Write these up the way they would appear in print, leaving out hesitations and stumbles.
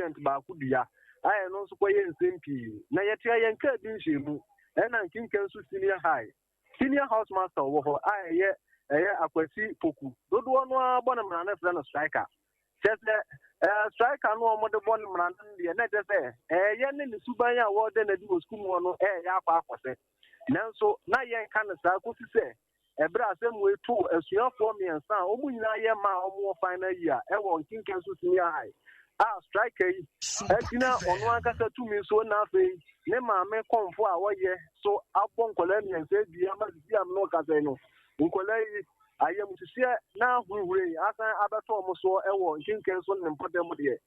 student ba ku dia aye no so koye nsempii na yetia yenka bi nhemu na nkinkan so senior house master wo ho aye akwasi poku dodo no abona mrana fra no striker sese striker no mo de bon mrana de na de se ye ne ni suban ya wo de na di school mo no ya akwa nanso na yenka na sa ko si se ebra asem we to asuafo miensa omu nyina ye ma omu final year wo nkinkan so senior high striker yi etina ono ankasa tumi so na fe ne maame konfo a woye so abon kola miensa bia ma bia no kasa no nkola yi ayem tsie na huhure asan abeto omo so wo nkinkan so ne mpodem de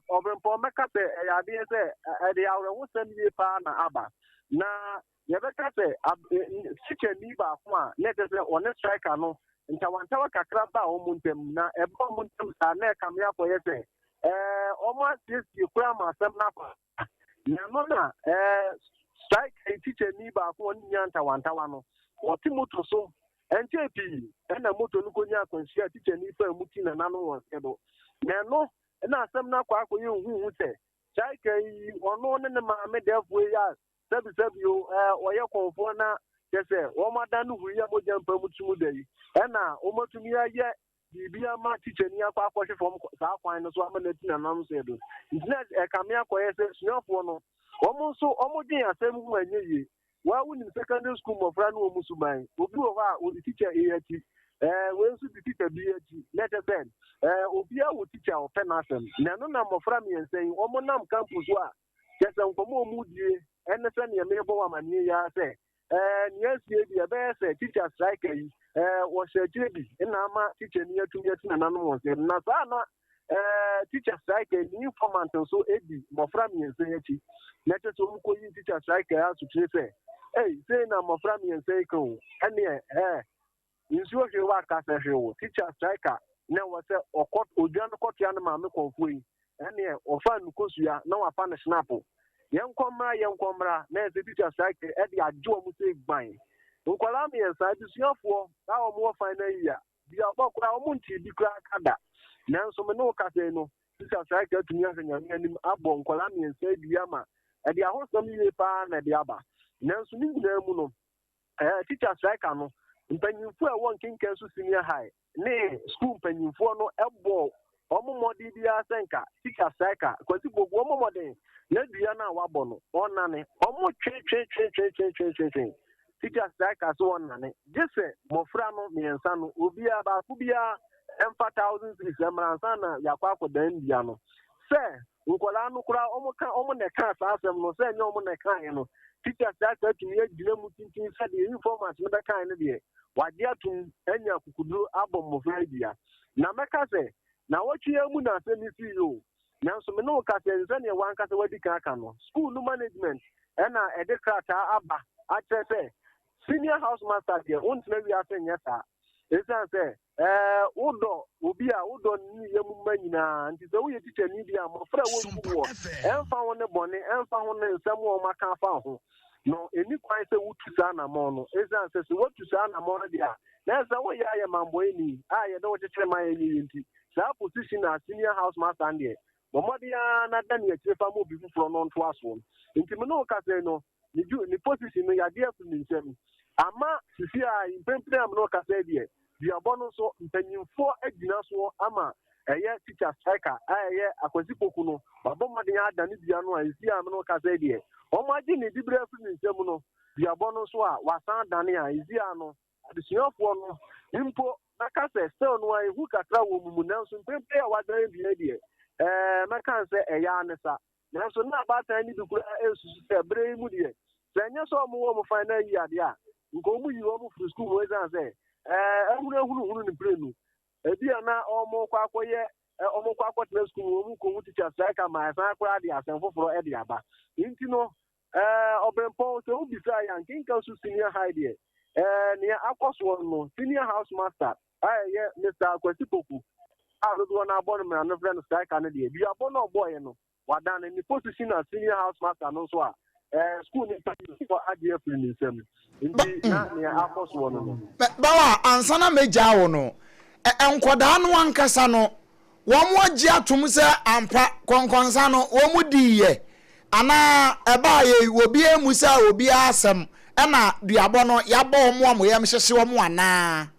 obrempong mekate ya de se de awre wo sam ye pa na aba na yebeka se chiche ni ba kwa let us say on striker no ntawantawa kakra ba omuntem na ebe omuntem sa na kamya ko yese omo asisi kura ma sem na kwa na no na striker chiche ni ba kwa nya ntawantawa no oti moto so ntepi na moto no konya akwansia chiche ni fa muti na nanu won sedo na no na asem na kwa akoye hu se striker yi ono ne ma me defo ya sabi oye konfo na kese o madanu huya mo jampa mutumu dai na o matumi ye bibia ma teacher ni akwa akwhwe fom sa kwan no so amanati na nam so edo internet kamia koye se suafo no omo din asem hu anyeye wa wuni secondary school mo fra no omu suban obi o ha o teacher eati we nso di teacher bi ati let us say obi a wo teacher o penasem na no na mo fra mi ensen omo nam campus wa kese nkomo omu die enese ne mebo wa manie ya se niesie bi ebe se teacher strike yi wo sheje bi na ama teacher ni atumi ati na nanu won se na sa na teacher strike ni informant so ebi mofra mi ense yachi na teto mu ko yi teacher strike ya su se say na mofra mi ense ko ene nsuo hwe wa ka se hwe wo teacher strike na wo se okot oduan koto ya na ma me konfo yi ene ofa nukosua na wa fa na snap yenkomra na eze teacher strike e ajo mu se gban nkola mi ensa disuafo na o mo final year bia bokura o mu nti bi kura kada nanso me no ka se no teacher strike atumi ahanya anim abo nkola mi ensa bia ma e de ahosam yie pa na de aba nanso ni gina mu no teacher strike no mpanyimfo e won kinkan so senior high ne school mpanyimfo no ebo omo modi bia senka teacher strike kwasi gbogbo omo modi na bia na wabo no onane omo twe teacher strike so onane jese mofra no miensa no obia ba ku bia emfa thousands remransa na yakwa akodan bia no se nkola no kura omo ne ka asem no se nya omo ne kan no teacher strike atumi agina mu tintin se de informant no be kan no de wade atum anya kukuduro abom mofra bia na meka se na wochi emu na se ni CEO nanso me no ka se nzane wan ka se wadi kan aka no school no management na ede krata aba a se senior house master de untina wi asenya sa esa se udo obi a udo ni yemu manyina nti se wo ye teacher ni bia mo fra wo wo emfa wo ne bone emfa wo ne nsam wo maka fa ho no eni kwan se wutu sa na mo no esa se wutu sa na mo no dia na se wo ya mambo eni a ye do chekere man eni nti sa position as senior house master ande Momodia na dan ye trefa mo bi fufuro no nto aso nti me no ka se no ni position no ya de afu ni nsem ama sisi a impempre am no ka se de bi abono so mpanyimfo agina so ama eye teacher striker eye akwasi poku no babo made ya dan bia no a isi am no ka se de o ma ji ni dibre afu ni nsem no bi abono so a wasan dan a isi ano adesuafo no impo na ka se sel no a hu kakra wo mumu na so mpempre a wadan bia de maka se eya anesa nanso na abata ni dukura esusu se bre mu de senya so mo mo final year de a nko mu yi mo fru school wo zan se ehuru ni brenu ebia na omo kwa akoye omo kwa akotna school mo ko mu teacher strike ma san akora de asan foforo e de aba nti no obrempong so ubisa ya nkinka su senior high de ne akoso no senior house master aye Mr. Kwesipoku do na born me no friend strike an dey bi abon no boy no wadan ni position as senior house master no so a school ni for ADF ni nsem nti na ne akos wono no bawa ansana meja wo no enkoda no ankasa no wɔn agye atom sɛ ampa kɔnkɔnsa no wɔn mu di yɛ ana ɛbaa yɛ obi emu sɛ obi asɛm ɛna duabɔ no yabɔ wɔn a mo yɛm hyehye wɔn ana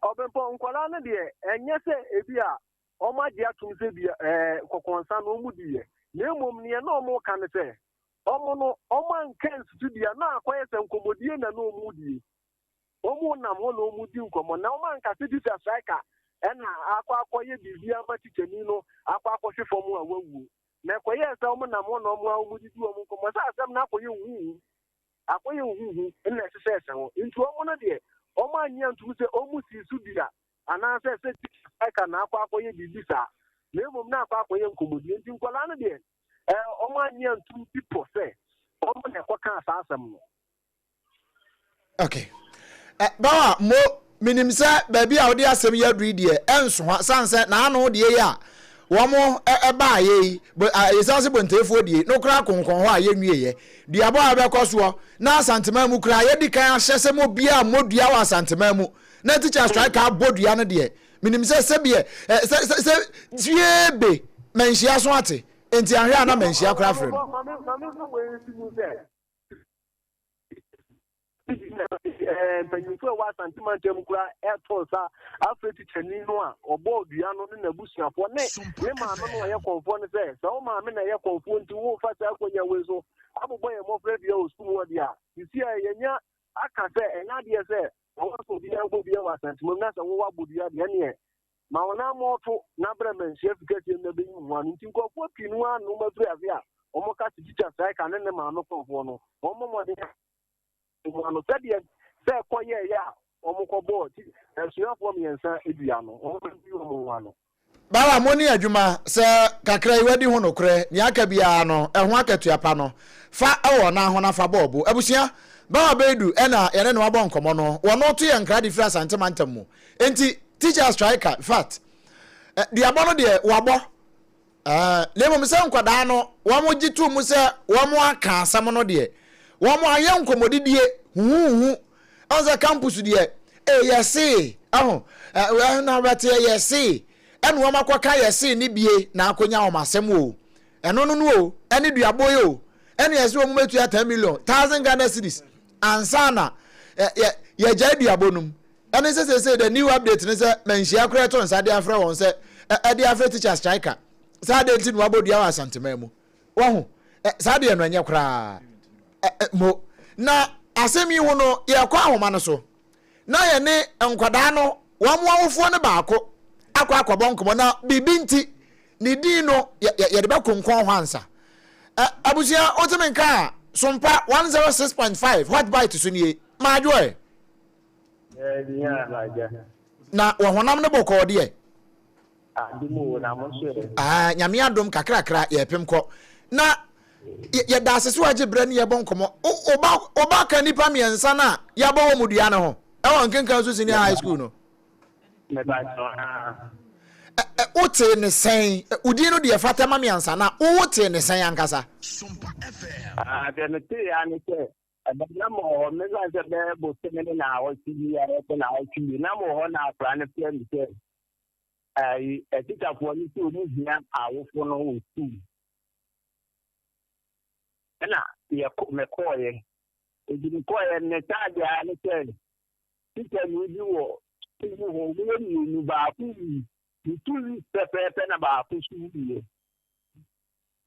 Obrempong nkwala no de enye se ebi a agye atom sɛ bi kɔnkɔnsa no mu di yɛ na emom ne na ɔmo ka ne sɛ ɔmo no ɔmo anka studio na akɔyɛ sɛ nkomodie na no mu di ɔmo nam ho na ɔmo di nkomo na ɔmo anka se disa striker ɛna akɔyɛ bibi ama tikyani no akɔhwe fam a wawu na kɔyɛ sɛ ɔmo nam ho na ɔmo di ɔmo nkomo sɛ asɛm na akɔyɛ huhu ɛna ɛsɛ sɛ ho nti ɔmo no de ɔmo anya ntu sɛ ɔmo si studio ana sɛ striker na akɔyɛ bibi sa na emom na akɔyɛ nkomodie nti nkwala no de ɔmo anya ntu pipo sɛ ɔmo na ɛkɔka asasɛm no okay bawa mo minim sɛ baabi a wode asɛm yɛ aduru deɛ ɛnso ha sanse na ano deɛ yɛ a wɔn ɛba ayɛ yɛsan sɛ bɔnteefoɔ die no kora konkɔn hɔ a yɛnwie yɛ duabɔ a bɛkɔ soɔ na asantema mu kora yɛdi kan ahyɛ sɛ mo bia mo dua wɔ asantema mu na teacher strike abɔ dua no deɛ minim sɛ sɛbiɛ sɛ tiebe manhyia so ate enti ahwɛ a na manhyia kora frɛ mpanyinfo a wasantema ntem kura ɛtɔ sa afreti kyani no a ɔbɔ dua no ne nabusuafoɔ ne maame no ɔyɛ kɔnfoɔ no sɛ sɛ wo maame na ɛyɛ kɔnfoɔ nti wo fa saa akɔnya wei so abobɔ yɛ mmɔfra bia wɔ sukuu hɔ deɛ a sisi a yɛnya aka sɛ ɛnya deɛ sɛ ɔwɔ sɛ obi ankɔ bia wɔ asantema mu na sɛ wowɔ abɔ dua deɛ neɛ ma wɔn amɔto na brɛ manhyia fika tie na bɛyi ho ano nti nkɔfoɔ pii no a no mafiri afi a wɔn ka teacher strike ne ne maame kɔnfoɔ no wɔn mmɔden no sɛdeɛ sɛ kɔyɛ yɛ a ɔmo kɔbɔ asuafoɔ mmiɛnsa edua no ɔmo bi ɔmo wa no bawa mo ni adwuma sɛ kakra iwadi ho nokorɛ ni aka bia no ɛho akatua pa no fa ɛwɔ na ho na fa bɔɔbo abusua bawa bedu ɛna yɛne no wabɔ nkɔmɔ no wɔno to yɛ nkra de fira santema ntam mu enti teacher striker fat duabɔ no deɛ wabɔ lemo sɛ nkwadaa no wɔn gye to mu sɛ wɔn aka asɛm no deɛ wɔn ayɛ nkɔmɔdidie huhu ɔnza campus deɛ yɛse na bɛte yɛse ɛne wɔn akɔka yɛse ne bie na akonya wɔn asɛm o ɛno no o ɛne duabɔ yi o ɛne yɛse wɔn mɛtua 10 million 1,000 Ghana cedis ansana yɛgya duabɔ nom ɛne sɛ the new update ne sɛ manhyia kora to nsa de afrɛ wɔn sɛ ɛde afrɛ teacher striker saa de nti no wabɔ dua wɔ asantema mu wɔn saa de no ɛnyɛ koraa mo na asɛm yi ho no yɛkɔ ahoma no so na yɛne nkwadaa no wɔn awofoɔ no baako akɔbɔ nkɔmɔ na bibi nti ne din no yɛde bɛkonkɔn hɔ ansa abusua wotemi nka SOMPA 106.5 hot bite so nie maadwoe na wɔhonam no bɔkɔɔ deɛ nyame adom kakrakra yɛpem kɔ na yɛda asese wagye brɛ ne yɛbɔ nkɔmɔ oba ka nipa mmiɛnsa na yɛbɔ wɔ mu dua no ho ɛwɔ nkenkan so senior high school no wote ne sɛn udi no deɛ fata ma mmiɛnsa na wote ne sɛn ankasa na ye mekoye edin koye ne tadia ne se tite ni bi wo ni ba ku ni tu pepe na ba ku su ni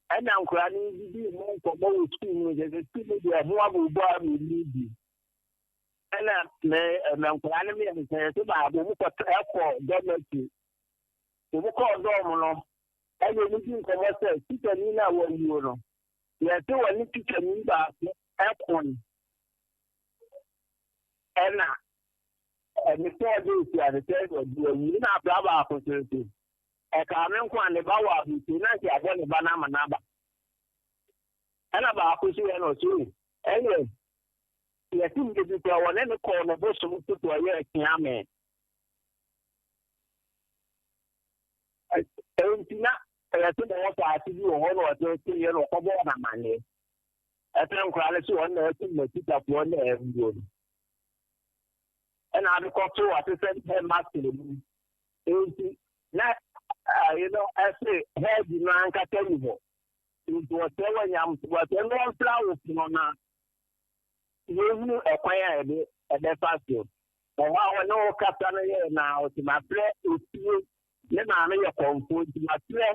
ana nkura ni bi mo ko mo tu ni je tu ni de ho abu bo abu ni bi ana me nkura ni me se to ba bo mo ko eko dometi mo ko do mo no ayo ni bi ko mo se tite ni na wo ni wo no yɛte wɔ ne teacher ni baako ɛkɔn ɛna ɛne tɔɔde esi adetɛ ɔdi ɛyi na abira baako sese ɛkaame nko a ne ba wɔ abutu na nti abɔ ne ba n'ama n'aba ɛna baako so yɛ na ɔso ɛyɛ yɛte mu bebi pɛ wɔ ne kɔɔ ne bo som toto ɔyɛ ɛkiame ɛntina ɛyɛte na wɔn paati bi wɔ hɔ na ɔde ɔte yɛ na ɔkɔbɔ na mane ɛtɛ nkora ne so wɔn na ɛte na titafoɔ na ɛwuo no ɛna adekɔto ɔte sɛ ɛma sere mu enti na you know I say head no anka tell you into whatever yam whatever flower no na you ekwan ebe fast wa no kata na ye na o ti ma pre otie le na me ye konfo ti ma pre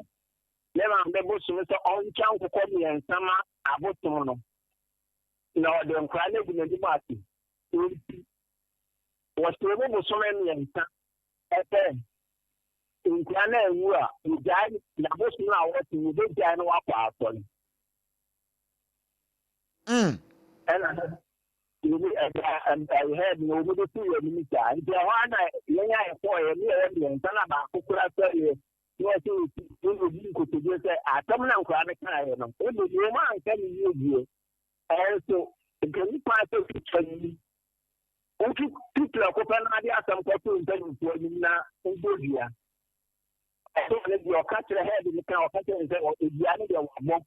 le na me bo so so on chan ko mi ensama abotum no na o de nkra na bi na di ma ti o so me bo so me ensa ete nkra na ewu a ujai na bo so na wo ti be jai na wa kwa atọ and I had no good to you in the time. The one I for a year and son about Kukura, you could just say, I come now, chronic. It was your man telling you. And so, can you pass a picture? People are open idea some questions for you now in Georgia. I don't your country ahead in the car country and say, well, if you are a bomb,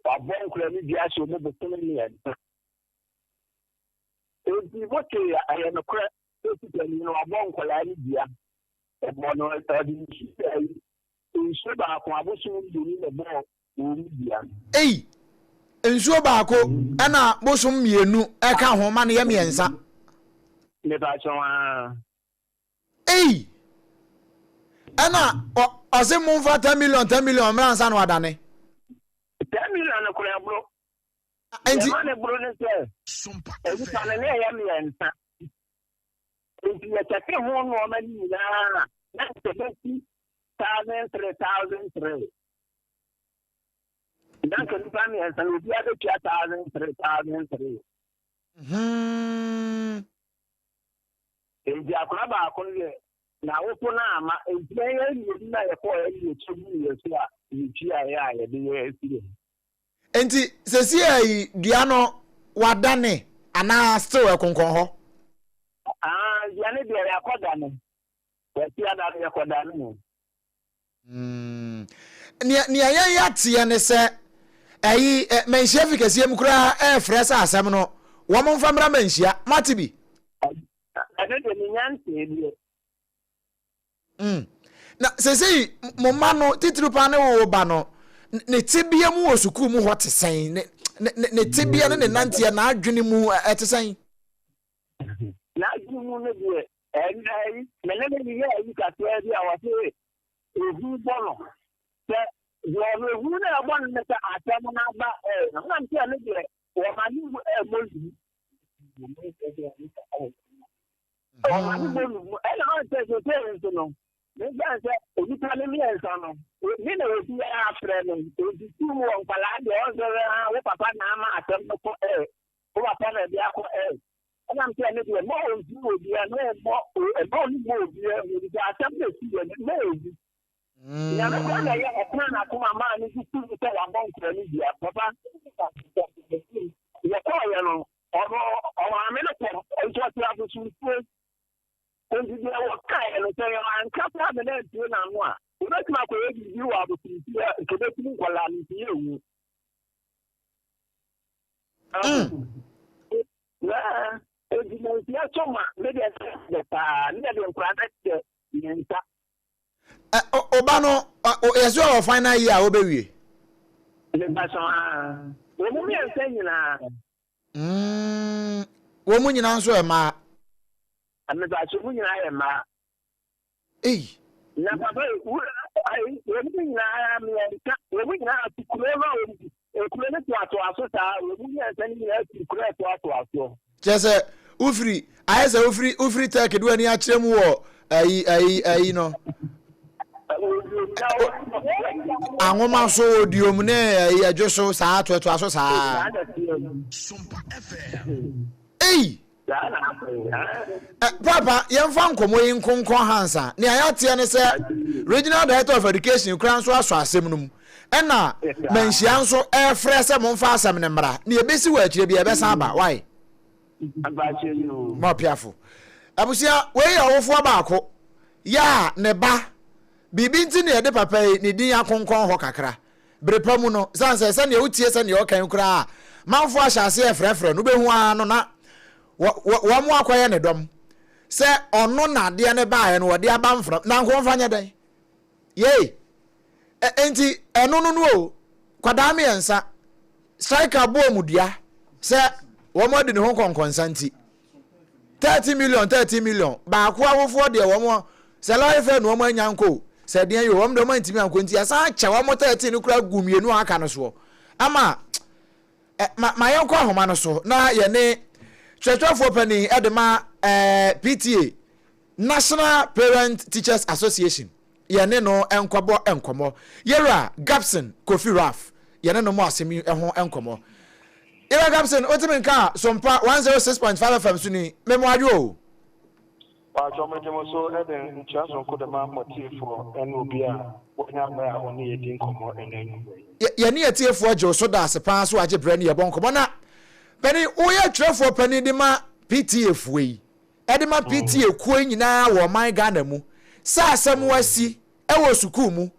or bomb, you should move the 7 years. What I am a crap, you know, a bomb for Lydia. And one of the in Suba, I was doing the ball. Hey, in Suba, Anna, Bosom, you know, I can't hold money, and some. Hey, Anna, I say, move for 10 million, man, son, what done? 10 million, bro. And the Bruno says, SOMPA every time I am the answer. If you are taking one woman, that's the 50,000, 3,000. That can find me as an other 2,000, 3,000. If you are crab, now open arm, and play you know, you 2 years, you GII, the Enti sesi Diano wadane ana still ekonkon ho. Diane de yakodane. Wati ada yakodane. Ni ayen ne se menhia fikasi em kura fresa asem no. Wo mo mfamra menhia matibi. Ade de nyanse bi. Na sesi mo ma no titru pa ne wo ba no. Ne tibia mu osuku mu hot sen ne tibia ne nantia na adwene mu etesen na adwene mu ne de enai menene ni ya yi ka to bi awase ehu bono se yo ehu na bon ne ta atam na ba na ntia ne de o ma ni mozi o ma ni mozi na te so no Maybe I said, you tell me, son, you know, if you are friend, if you two more Paladi, or Papa Nama, I tell you for air, who are Papa Diaco air. And I'm telling you, more of you will be a more, with the assembly, maybe. Never done a plan to my man if you tell about India, Papa. You know, or I'm in a pen, and just have to and you know, kind of say, I'm capable of that. You know, that's my way. You are the here to make me call on you. So much. Maybe Obano, as your final year, Obewi. Woman, you answer ma. I'm not sure I am. Hey, never. I am we now to clear just ufri, I say ufri take do any achem wo you know. Angoma so diom ne adwoso saa to aso saa. SOMPA FM. Hey. Papa, yemfa nkomo yin konkon hansa. Ne ayatie ne se Regional Director of Education kran so aso asem num. Ena manhia nso frɛ sɛ momfa asem ne mra. Ne ebesi wa akire bi ebesan ba. Why? Mo piafo. Abusia we ya wofo baako. Ya ne ba. Bibi nti ne de papa ne din akonkon ho kakra. Brepa mu no sanse ne utie se ne okan kura. Manfo ahyase frɛfrɛ no behu ano na wa mu akoye ne dom say ono na de ne ba no de aba mfra na nko mfanya dan ye enti eno no o kwada me ensa striker bo mudua say wo mo de ne ho konkonsanti 30 million ba ko awofo de wo mo say la ife no mo anyanko say de yo wo mo de mo ntimi anko nti asa acha wo mo 30 no kura gumienu aka no so ama ma yonko ahoma no so na ye ne twetwefo pani edema PTA National Parent Teachers Association ye ne no enkomo yera Gabson Kofi Raf ye ne no mo asemi ho enkomo yera Gabson otiminka sompa 106.5 FM suni memo adwo wa jomo so eden nchaso ko de ma motifo enobia wonya ba oni yedi nkomo enen ye ne yetiefo je so da asepan so age brand ye bonkomo na pani oya trefo pani de ma PTA fuei edema PTA kuo nyina wo man Ghana mu sa asem wasi ewo sukuu mu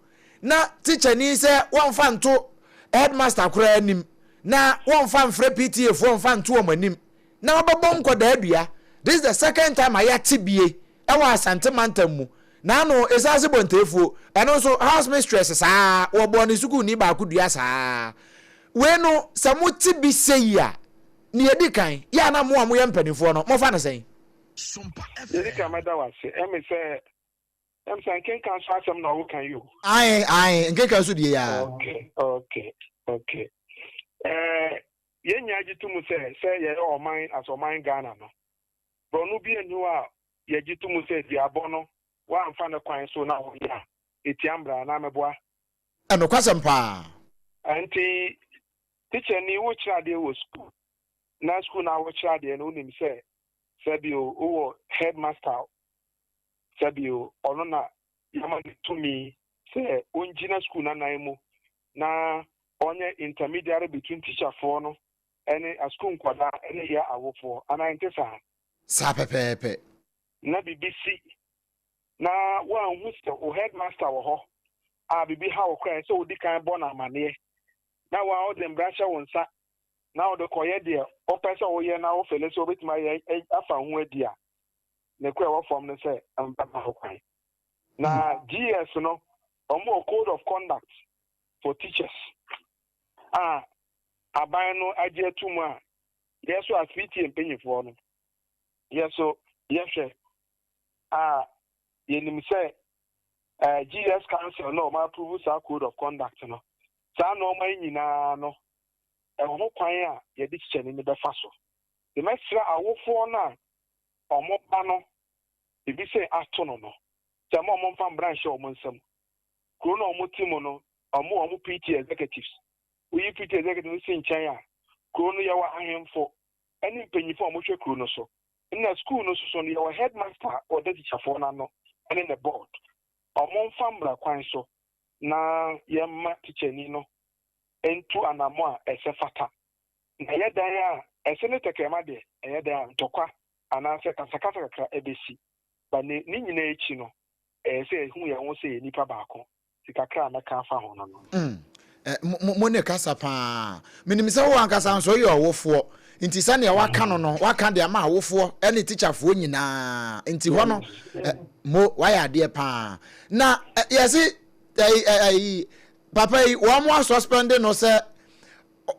na teacher ni se wonfa nto headmaster kura anim na wonfa mfre PTA fo wonfa nto omanim na obabon koda adua. This is the second time I tibie ewa asante mantam mu na no esase bontefuo eno so house mistress saa wo bo ni sukuu ni ba akudua saa we no samu tibi seya ni edikan ya na mo amoye mpanifo no mo fa na sen SOMPA Erika madawase say say ken kan so asem na wo kan you ai nke kan so die ya okay yenya agitumu say ye oman as oman Ghana no bro no bi enu a ye agitumu say di abono wa amfa na kwan so na wo ya etiambra na meboa eno kwasem pa anti teacher ni wo kira de wo school na school na wo kira de no nim say Sabio o headmaster Sabio ono na yama to me say onjina school na naimu na onye intermediary between teacher for no any a school kwada any ya awofo ana intesa sa pepepe na BBC na wa hu o headmaster wo ho a bibi ha wo kran so odi kan bo na amane na wa o dem branch wonsa now the koye there o person o ye na o fele so betima ye afa hu adi a ne kwa wo form no say amba ho kwan na GS no omo code of conduct for teachers aban no agye tumu a yeso as PTA mpenyifo no yeso yehwe yenim say GS council no ma approve sa code of conduct no sa no ma nyina no eho kwan a ye di chiche ni be fa so the mesra awofo na omo ba no ebi say ato no se mo mfa branch o mo nsam kro no omo timo no omo PT executives we PT executives sin chan a kro no ye wa ahemfo ani mpanyifo omo hwe kro no so na school no so no ye wa headmaster or the teacher for na no and the board omo mfa mbra kwan so na ye ma teacher ni no entu anamo a esefata na yedan a esene tekema de yedan ntokwa anase kasakasa kakra ebesi ba ni nyina echi no se hu ye ho se nipa baako sikakra na ka fa ho no mo ne kasa pa minim se wo ankasa nso ye owofo nti sane waka no no waka de ama awofo ene teacherfo nyina nti ho no mo waya de pa na yesi papa one more suspended no say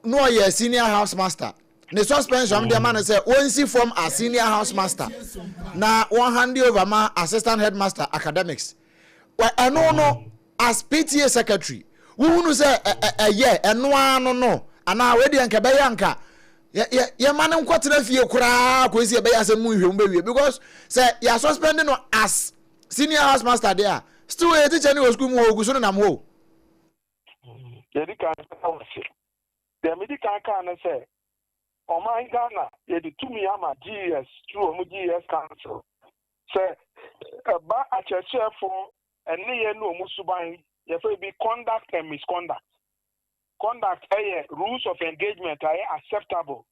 no ye senior house master the suspension the man say one see from a senior house master na one hand over ma assistant headmaster academics well no as PTA secretary we who say yeah no ana we dey nka be yanka ye man nkotena fie kura kwesi be yasem mu hwem be wie because say you suspended no as senior house master there still a teacher ni school mu oguso no nam ho Yedika the medical can say, oh my Ghana, ye the 2 million GS through GS Council. Say, about a church for a near no Musubai, ye be conduct and misconduct. Conduct rules of engagement are acceptable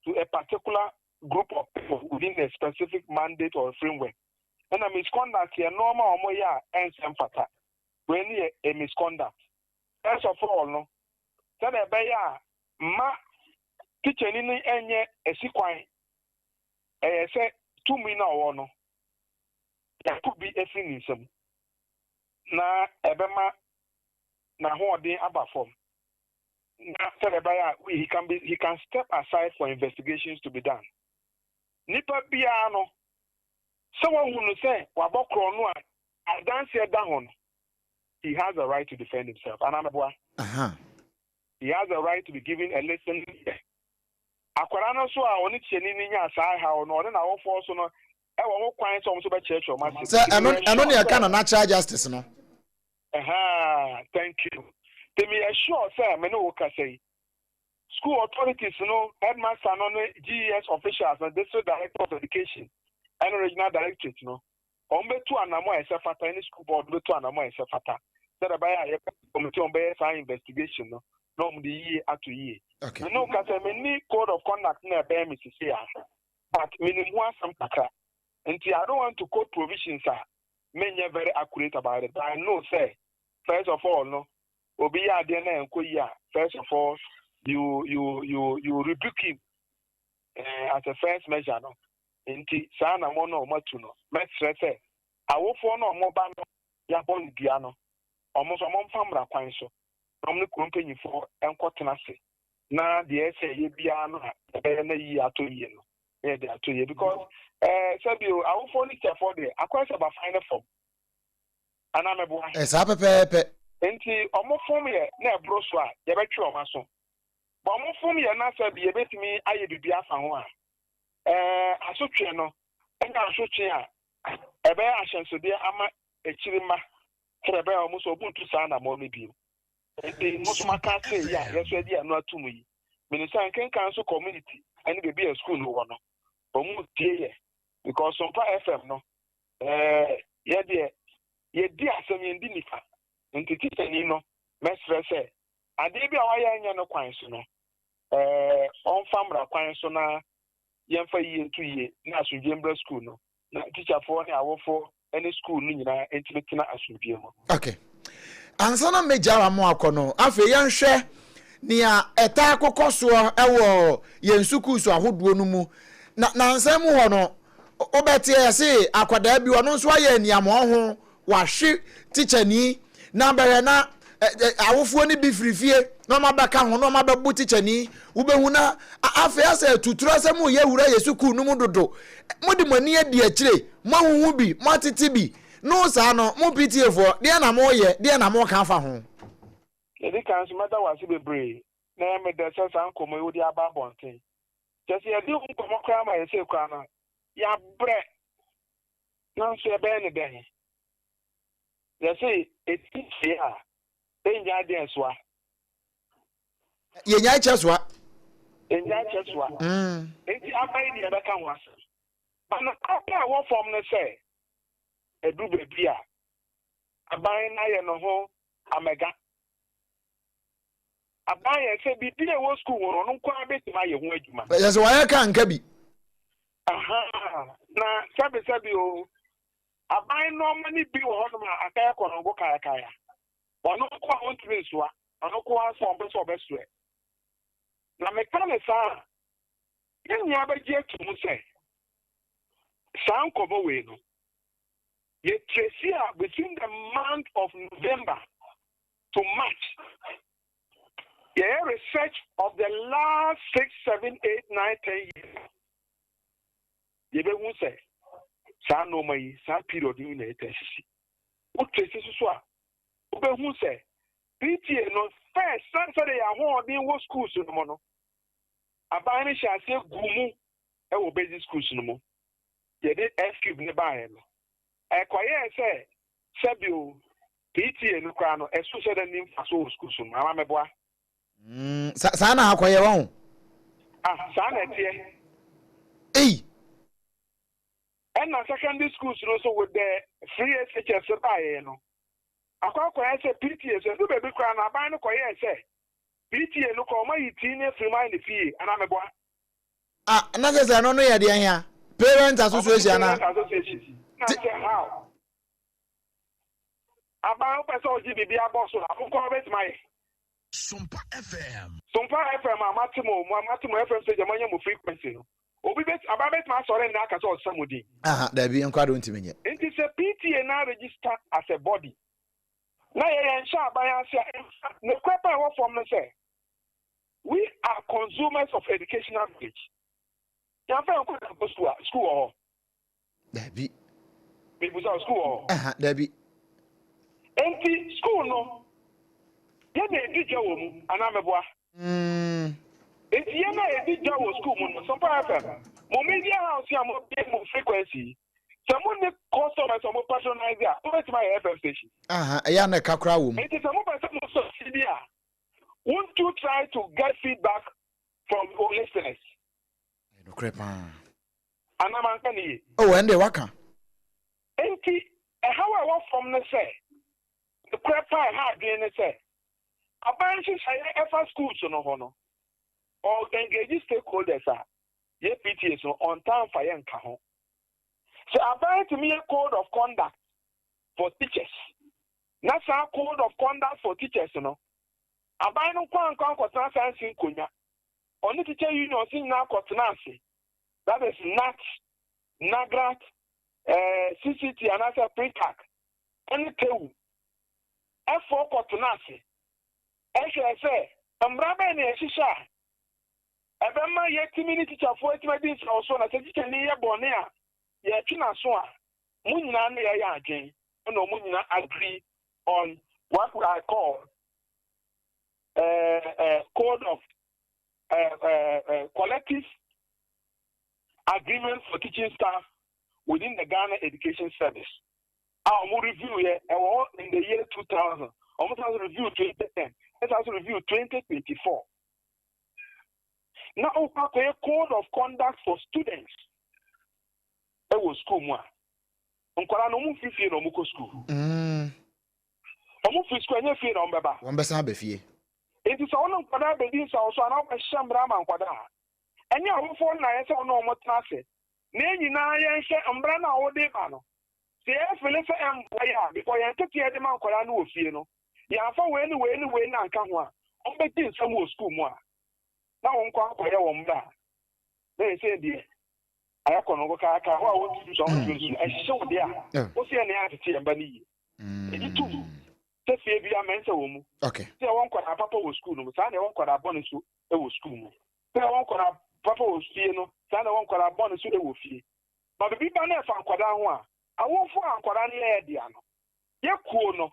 to a particular group of people within a specific mandate or framework. And a misconduct here normal omoya and semfata when a misconduct. First of all, no. Then a beya ma teacher ni enye esikwan. Say 2 million or no. That could be a thing in some. Na ebema na holding about form. After he can step aside for investigations to be done. Nipa biano. Someone who say wabokro no a dance down. He has a right to defend himself. And I'm a he has a right to be given a lesson. Akwarana so a oni tieni ni nya sai ha no na wo force no e wo kwan so so be church o ma se. Sir, eno ne ka na natural justice no. Thank you. They me assure sir me no ka say. School authorities no headmaster no GES officials and district director of education and regional directorate no. On betu anamo e se fata any school board betu anamo e se fata. Said by a committee on by investigation no. No the year after year. Okay. No ka say me need code of conduct na be me say but minimum some kaka. And I don't want to quote provisions many very accurate about it. But I know say first of all no obi ya de na enko ya first of all you rebuke him as a first measure no. Nti saa na mo no matu no metre say awofo no mo ba no ya bon dia no omo so mo famra kwan so no me kompanyifo enkotena se na de say ye bia no e na yi atoye no e de atoye because sabio awofo ni tefo de akwasa ba final form ana mebo esa pepepe nti omo form ye na ebro so a ye betwe omo so ba omo form ye na sabi ye betimi aye bibia afa ho a asotwe no enga asotwe a ebe ahyensode ama ekirima krebe omo so buntu sa na mo ne bi nti musuma ka say ya yeso di anu atumu yi minister nkenkan so community ani bebi a school no no omo tie ye because SOMPA FM no ye di asem ye ndi nifa nti titani no mesre say ade bi a waya anya no kwan so no on famra kwan so na yemfa yi ntu yi na asujembra school no na teacher for ne awofo any school no nyina entimetina asujie mo. Okay. Ansana mejawa mo akono afi yanhwe nia eta akokoso ewo yensuku so ahodo no mu na nsam ho no obeti ese akwada bi wono so aye niam ho wahwe teacher ni na bere na awofo ni bi firifie no mabaka ho no mababu teacher ni ubehu na afi ase tutura asem ye wura yesuku no mu dodo mudi mani adi akire mahuhu bi matiti bi no sa no mo PTFo de na mo ye de na mo ka fa ho edi kan so mata wase bebre na me de se san komo yodi aba bonten just ye di komo kra ma ye se kwa na ya bre na so e be ne be ye say eti ya enja de ensoa ye nya cheswa enti abai ni be kan wase bana apa wo form ne say edu bebi a abai na ye no ho amega abai ye se bi e wo school wo no kwa betima ye ho adwuma yes wa ka nka bi na sabi o abai no mani bi wo ho ma akaya ko no go kaya ono kwa won tresua ono kwa so obesue na me kana sa yen ya ba je tumu se san kobo we no ye tracia between the month of November to March. Yeah, research of the last 6, 7, 8, 9, 10 years. You be who say, "Sa no mai, sa period in the test." What traces so? You be who say, "PTA no first. Saturday I want in what schools no more no. Abani shall say gumu, e wo basic schools no more. You did excuse me by no. Ekwaye say sabio PTA no kwa no especially the name for school so mama meboa sa na akwaye won sa na tie and na secondary schools so with the free SHS buy no akwaye say PTA so do baby kwa na ban no kwaye say PTA no ko ma yiti ne free mind fee ana meboa na say no ye de hia parent association na how? About person GBB boss so bet my SOMPA FM. SOMPA FM Matimo FM say jamanya mo frequency no. obi bet ababet ma sore na aka so samudi there be enkwado ntimi nye it is a PTA now register as a body na ye ensha aban ase no kwapa wo from no say we are consumers of educational knowledge ya fa enko na school or there be people school or there be enti school no ye na edija wo mu anameboa enti ye na edija wo school mu no SOMPA FM mo media house ya mo be mo frequency some ne customers mo patronize ya over to my FM station ya na kakra wo mu enti some person mo subsidy a won't you try to get feedback from your listeners no crepa anamanka ni ende waka enti how I want from the say the crepa ha again say abanshi say efa schools no hono or engage stakeholders ye PTA so on time for yanka ho so about to me a code of conduct for teachers that's our code of conduct for teachers no abai no kwan kwatana science konya on teacher union sin na kwatana ase that is NAT NAGRAT CCT and as a pre-tac any tewu F4 kwatana ase say ambrabe na eshisha ebema ye timini teacher for etimadi so na teacher ni ye bone a ye twina so a munyina na ye ya adwen no munyina agree on what I call code of collective agreement for teaching staff within the Ghana Education Service. Our review here in the year 2000. Almost has review 2010. It has review 2024. Now, we have a code of conduct for students. It was school more. Unkwala no mu fifi no mu ko school. Omu fi school anya fi no mbeba. Wambesa be fie. Enti so ono nkwada be din so so ana o shambra ma nkwada. Anya awofo na ye se ono omo trase. Na nyina ye hye mbra na wo de ba no. Se e fele se employer because ye tete ye de ma nkwada no ofie no. Ya fa we ni na nka ho a. On be tin sam wo school mu a. Na wo nkwa akoye wo mbra. Na ye se die ayakono go ka ho a wo tu so ho tu e hye wo de a. Wo se ne atete ye mba ni yi. Edi tu. Se fie bi amense wo mu. Okay. Se won kwada papa wo school no. Sa na won kwada bone so e wo school mu. Se won kwada papa wo fie no. Sa na won kwada bone so e wo fie. Ba bi ba na fa kwada ho a. Awofo ankwada ne ye dia no. Ye kuo no.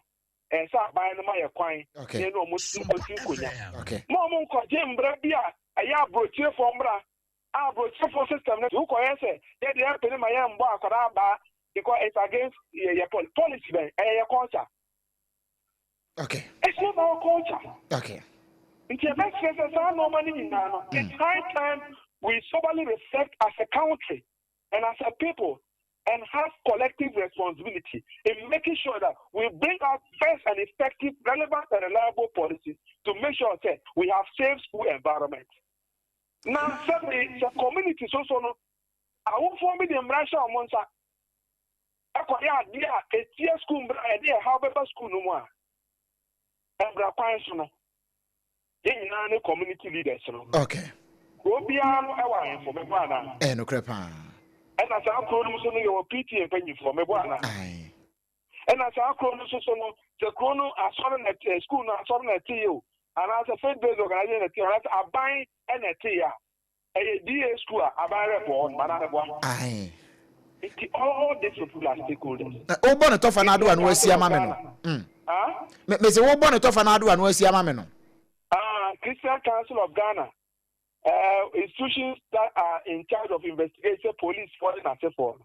Sa ban no ma ye kwan. Ne no mo su konya. Okay. Mo mo nkoje mbra bi a aya brochie fo mbra. Brochie fo system no ko ye se ye de apene ma ye mbo akwada ba because it's against your policy ben your culture. Okay. It's not our culture. Okay. It's high time we soberly reflect as a country and as a people and have collective responsibility in making sure that we bring out first and effective, relevant and reliable policies to make sure that we have safe school environment. Now, certainly, the community so no. I won't form the Russia or Monza. I could a tier school, however, school no more. Ebra kwanso no ye nyina ne community leaders no okay obia no ewa info me bana no crepa ena sa akro no so no ye PTA panyi for me bana ai ena sa akro no so no se kro no asore na school no asore na TO ana sa faith based organization na TO ana aban na TO e DA school aban report mana report ai all these people are stakeholders o bono to fa na do anu asia ma me no me say wo bono to fa na do anu asia ma me no Christian Council of Ghana institutions that are in charge of investigation, police, foreign and so forth.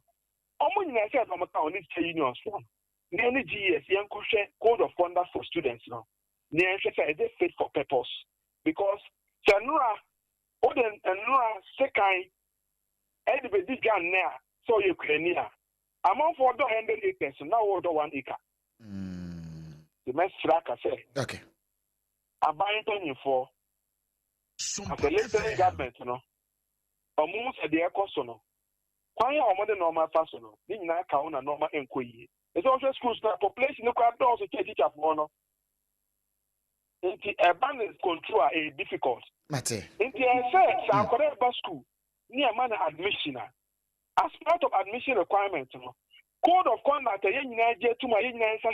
Omo nyina say from town need to unions from. Nearly GS yan code of conduct for students now. Nearly say is fit for purpose because Janura Oden and Nura Sekai anybody gan there so Ukraine. Among for 100 acres now order 1 acre. The next track I say. Okay. Abandon for as a listening government, no. Almost at the cost, no. Why are more than normal fashion? Didn't I count a normal inquiry? It's also schools that population no crowd also take it up one. The abandoned control is difficult. Mate. In the effect, I'm correct about school. near man admission. As part of admission requirement, code of conduct, a young Niger to my young Niger,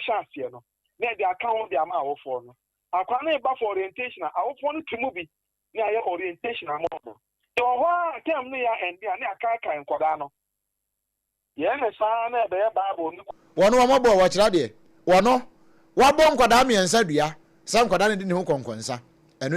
near the account the amount for no. I can't buy for orientation. I want to move it near orientation. I'm over. So, why I tell me and the Anaka and Quadano? Yes, I never Bible. One more watch that one no. One bomb Quadami and Sadia. Some Quadani didn't home conquer. And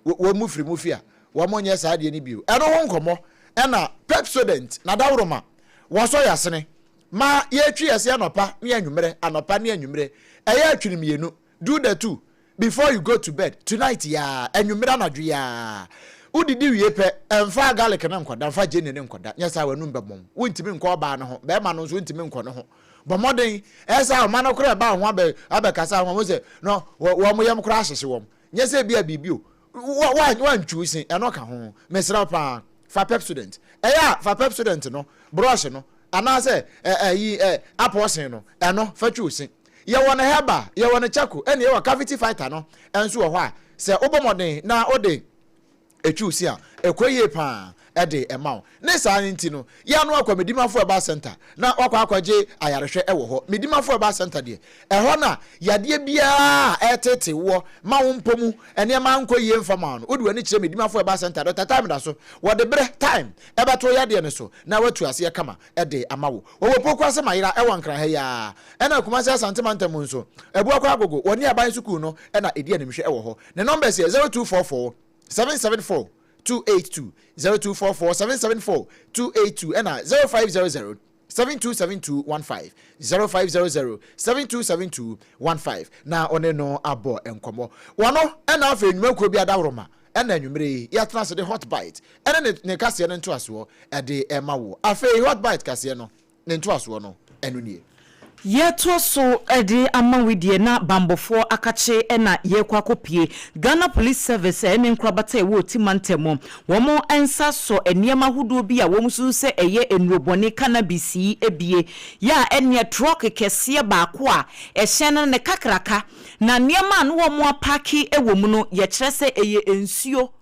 we move free mufia. One more yes, I didn't be. I don't want come. And a pep student, Nadauroma. Was so yasene. Ma ye tree as yanopa, near numere, and a pan near numere. A year to me, do the two before you go to bed tonight, ya, and you made an adria. Who did you yepe and far garlic and uncle, and far jenny and uncle? Yes, I will number bomb. Wouldn't mean call banner, Bearmanos wouldn't mean corner. But more than as our man of about one bay, Abacasa was it? No, one more crashes home. Yes, there be a bibu. One choosing and knock home, Miss Rapa, for pep student. For pep student, no, brush, no, and I say, apple, and no, for choosing. You want a heba, you want a chaku, and you are cavity fighter, no, and so why? Say, Obamode, now, all day. A choose here, a quay pan, a day amount. Nessa Intino, Yan walk with Medima for a bar center. Now, Aqua J, I are a share Medima for a bar center, dear. A honor, Yadia Bia, a tete war, Mount Pomu, and your man quay yen for man. Would we need to Medima for a bar center at the time that's so. What the breath time, ever to Yadian so. Now, what to us here come a day amount. Over Poquasa Maira, I want cry, and I come as Santamanta Munso. A Boaco, 1 year by Sukuno, and I idiot him share. The number is 0244 774 282 0244 774 282 and 0500 727215 0500 727215 na one no abo enkomo wano and afa enwuma ko bia da woroma and enwumre ya trans the hot bite and ne kase no nto aso e de ema wo afa hot bite kase no ne nto aso no enu nie Yeto so edi amawidie na bambofo akache ena yekwakopie Ghana Police Service ene nkrabata ewo timantemo womo ensa so eniema hudu bi a womusu se eye enrobone cannabis ebie ya ene truck kese baako a ehye ne kakraka na niema no womo apaki ewo mu no ye kire se eye ensuo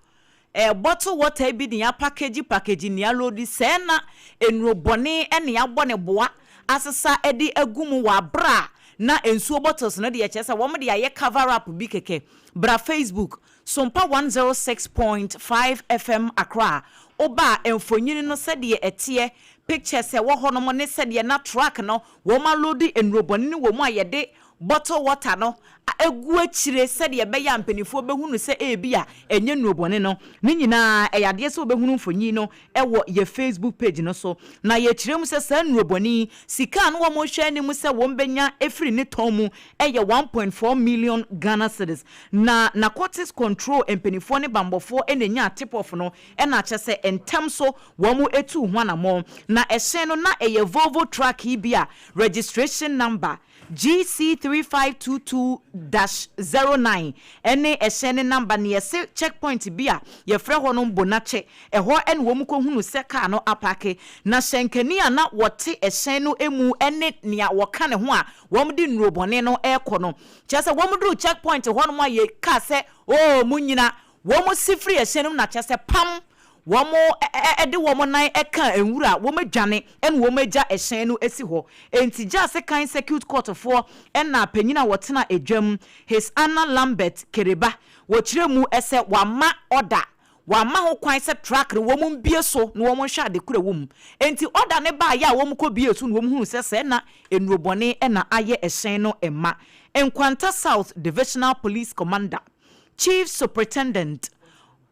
bottle water bi ne ya package ne ya load se na enrobone ene ya bone boa asesa edi agumu wa bra na ensuo bottles no de ye chese wo mo de ye cover up bi keke bra Facebook SOMPA 106.5 FM Accra oba emfonyini no se de etie pictures e wo hono mo ne se de na track no wo ma load enroboni ni wo mu ayede bottle water no egu akire se de be ya mpanifo behunu se ebia enye nuobone no ni nyina eyade se obehunu mfonyi no ewo ye Facebook page no so na ye kirem se sa nuoboni sika no wo mo hwa ni mu se wo mbenya efiri ni tomu eye 1.4 million Ghana cedis na narcotics control mpanifo ne bambofo enenya tip off no na chese entem so wo mo etu hwanamo na ehye no na eye Volvo truck ibia registration number GC3522-09 ene esene number ne yese checkpoint bia ye frɛ ho no bonache ɛhɔ ene wo mu ko hunu se car no apake na shenkani ana wote esene no emu ene nea woka ne ho a wo mu di nrobone no ɛkɔ no kyese wo mu dru checkpoint ho no ma ye ka se o munyina wo mu sifri esene no na kyese pam womo ede womo nan eka enwura womo dwane en womo agya ehyen no esi ho entija se kan security court for na panyina wotena edwam his Anna Lambert Kereba wo kiremu ese wama order wama ho kwan se track re womo bie so no womo hwa de kura wom enti order ne ba ya womo ko bie so no womo hu se na enurobone na aye ehyen no emma Enkwanta South Divisional Police Commander Chief Superintendent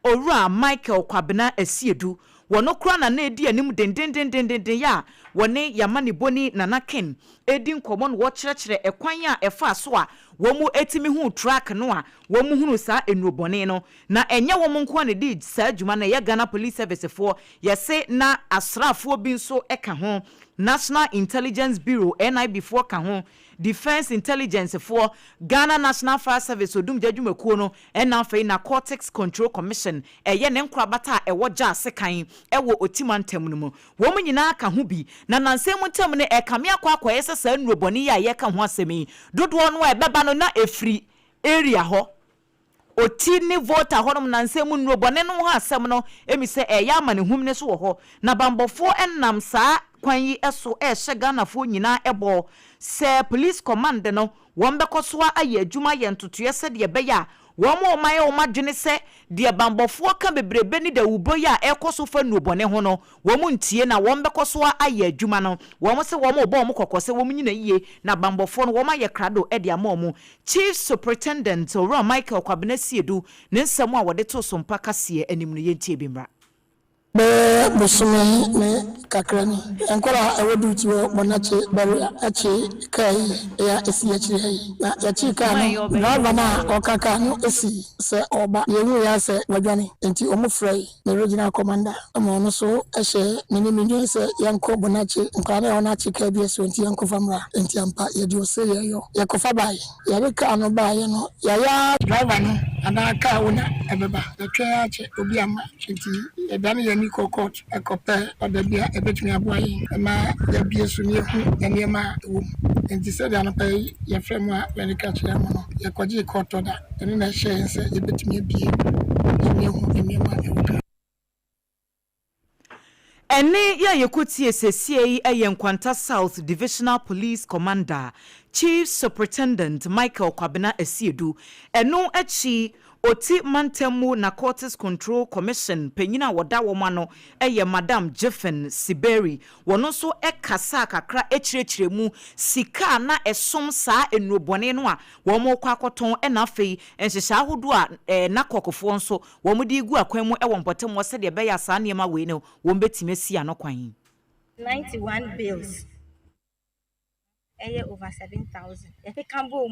Ora Michael Kwabena Esiedu wono kura na edi anim den ya wone yamani boni nanaken edi nkomo no wo kyerɛkyerɛ ekwan a ɛfa so a wo mu etimi hu track no a wo mu hunu sa enurobone no na enye wo mu nko na di sa adwuma na ye Ghana Police Service for yese na asrafo bi nso eka ho National Intelligence Bureau NIB for ka ho Defense Intelligence for Ghana National Fire Service odum jadwumakuo no na afei Narcotics Control Commission eye ne nkrabata ewo ja sekan ewo otimantem no mu wo mu nyina ka ho bi na nansem ntem ne ekame akwa yesa sa nuroboni ya ye ka ho asemi dodo no ebeba no na efri area ho oti ne voter honom nansemu nro bone no ho asem no emi se eya amane humne so wo ho na bambofo enam saa kwan yi eso Ghana fo nyina ebo se police command no wombekosoa aye adwuma ye ntotoye se de beya womo maye o madwene se de bambofo ka bebrebe ni da ubo ya ekoso fa nuobone ho no womo ntie na wombekosoa aye adwuma no womo se womo obo mo kokose womo nyina yiye na bambofo no womo aye krado e de amomo Chief Superintendent Owura Michael Kwabena Siedu ne nsem a wode to sompa kase anim no yentie bimra be musume me kakrani enkola ewodu ti wo monache bari achi kai ya esi achi hai na achi kai no driver na okaka no esi se oba yewu ya se wadwane enti omufrei me regional commander ama no so ehye minimini se yanko monache nkare ona achi kai bi so enti yanko famra enti ampa ye di ose ye yo yakofa bai ya be ka no bai no ya driver no anaka wona ebeba etwa achi obi ama enti edani ye court a copper or the beer a bit me a boy, a ma the beer soon near my womb. And he said, "I pay your friend when you catch them, your quadri court order, and then I share and say, you bet me a beer in your mother." Ene ya yekuti SCA Ayenkwanta South Divisional Police Commander Chief Superintendent Michael Kwabena Siedu eno achi oti mantemu na Narcotics Control Commission penyina woda womano Madam Jeffen Siberi wono so ekasa kakra echirechiremu sika na esom saa enubone no a womo kwa akoton na afei enhyehya ahodo a na kokofo nso womo di gu akwan mu wompotem wose de beya saa niema we ne wombetime si anokwan 91 bills over 7,000. If we can go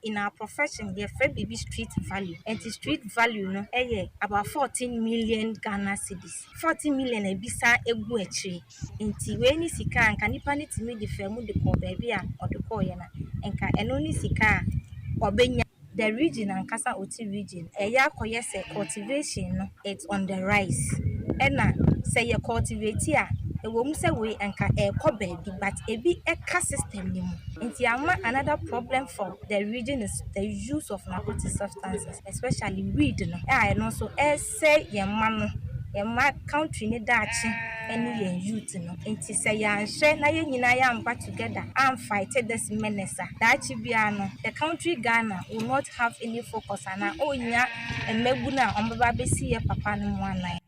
in our profession, the baby street value. And the street value no about 14 million Ghana cedis. 40 million a bisa eguechi. Inti weni sika and kanipani to me the femu the call baby or the call yana. And only sika or benya the region and Kasa Oti region. Koye se cultivation it's on the rise. And say you cultivate here. Say we anka baby, but ebi eka system ni mo. Another problem for the region is the use of narcotic substances, especially weed no. And also say your country ne dachi any yen youth no. Inti say ya share na ye nyina ya mpa together and fight this menace. Dachi biano the country Ghana will not have any focus ana onya emeguna ombaba besi ye papa no mwana.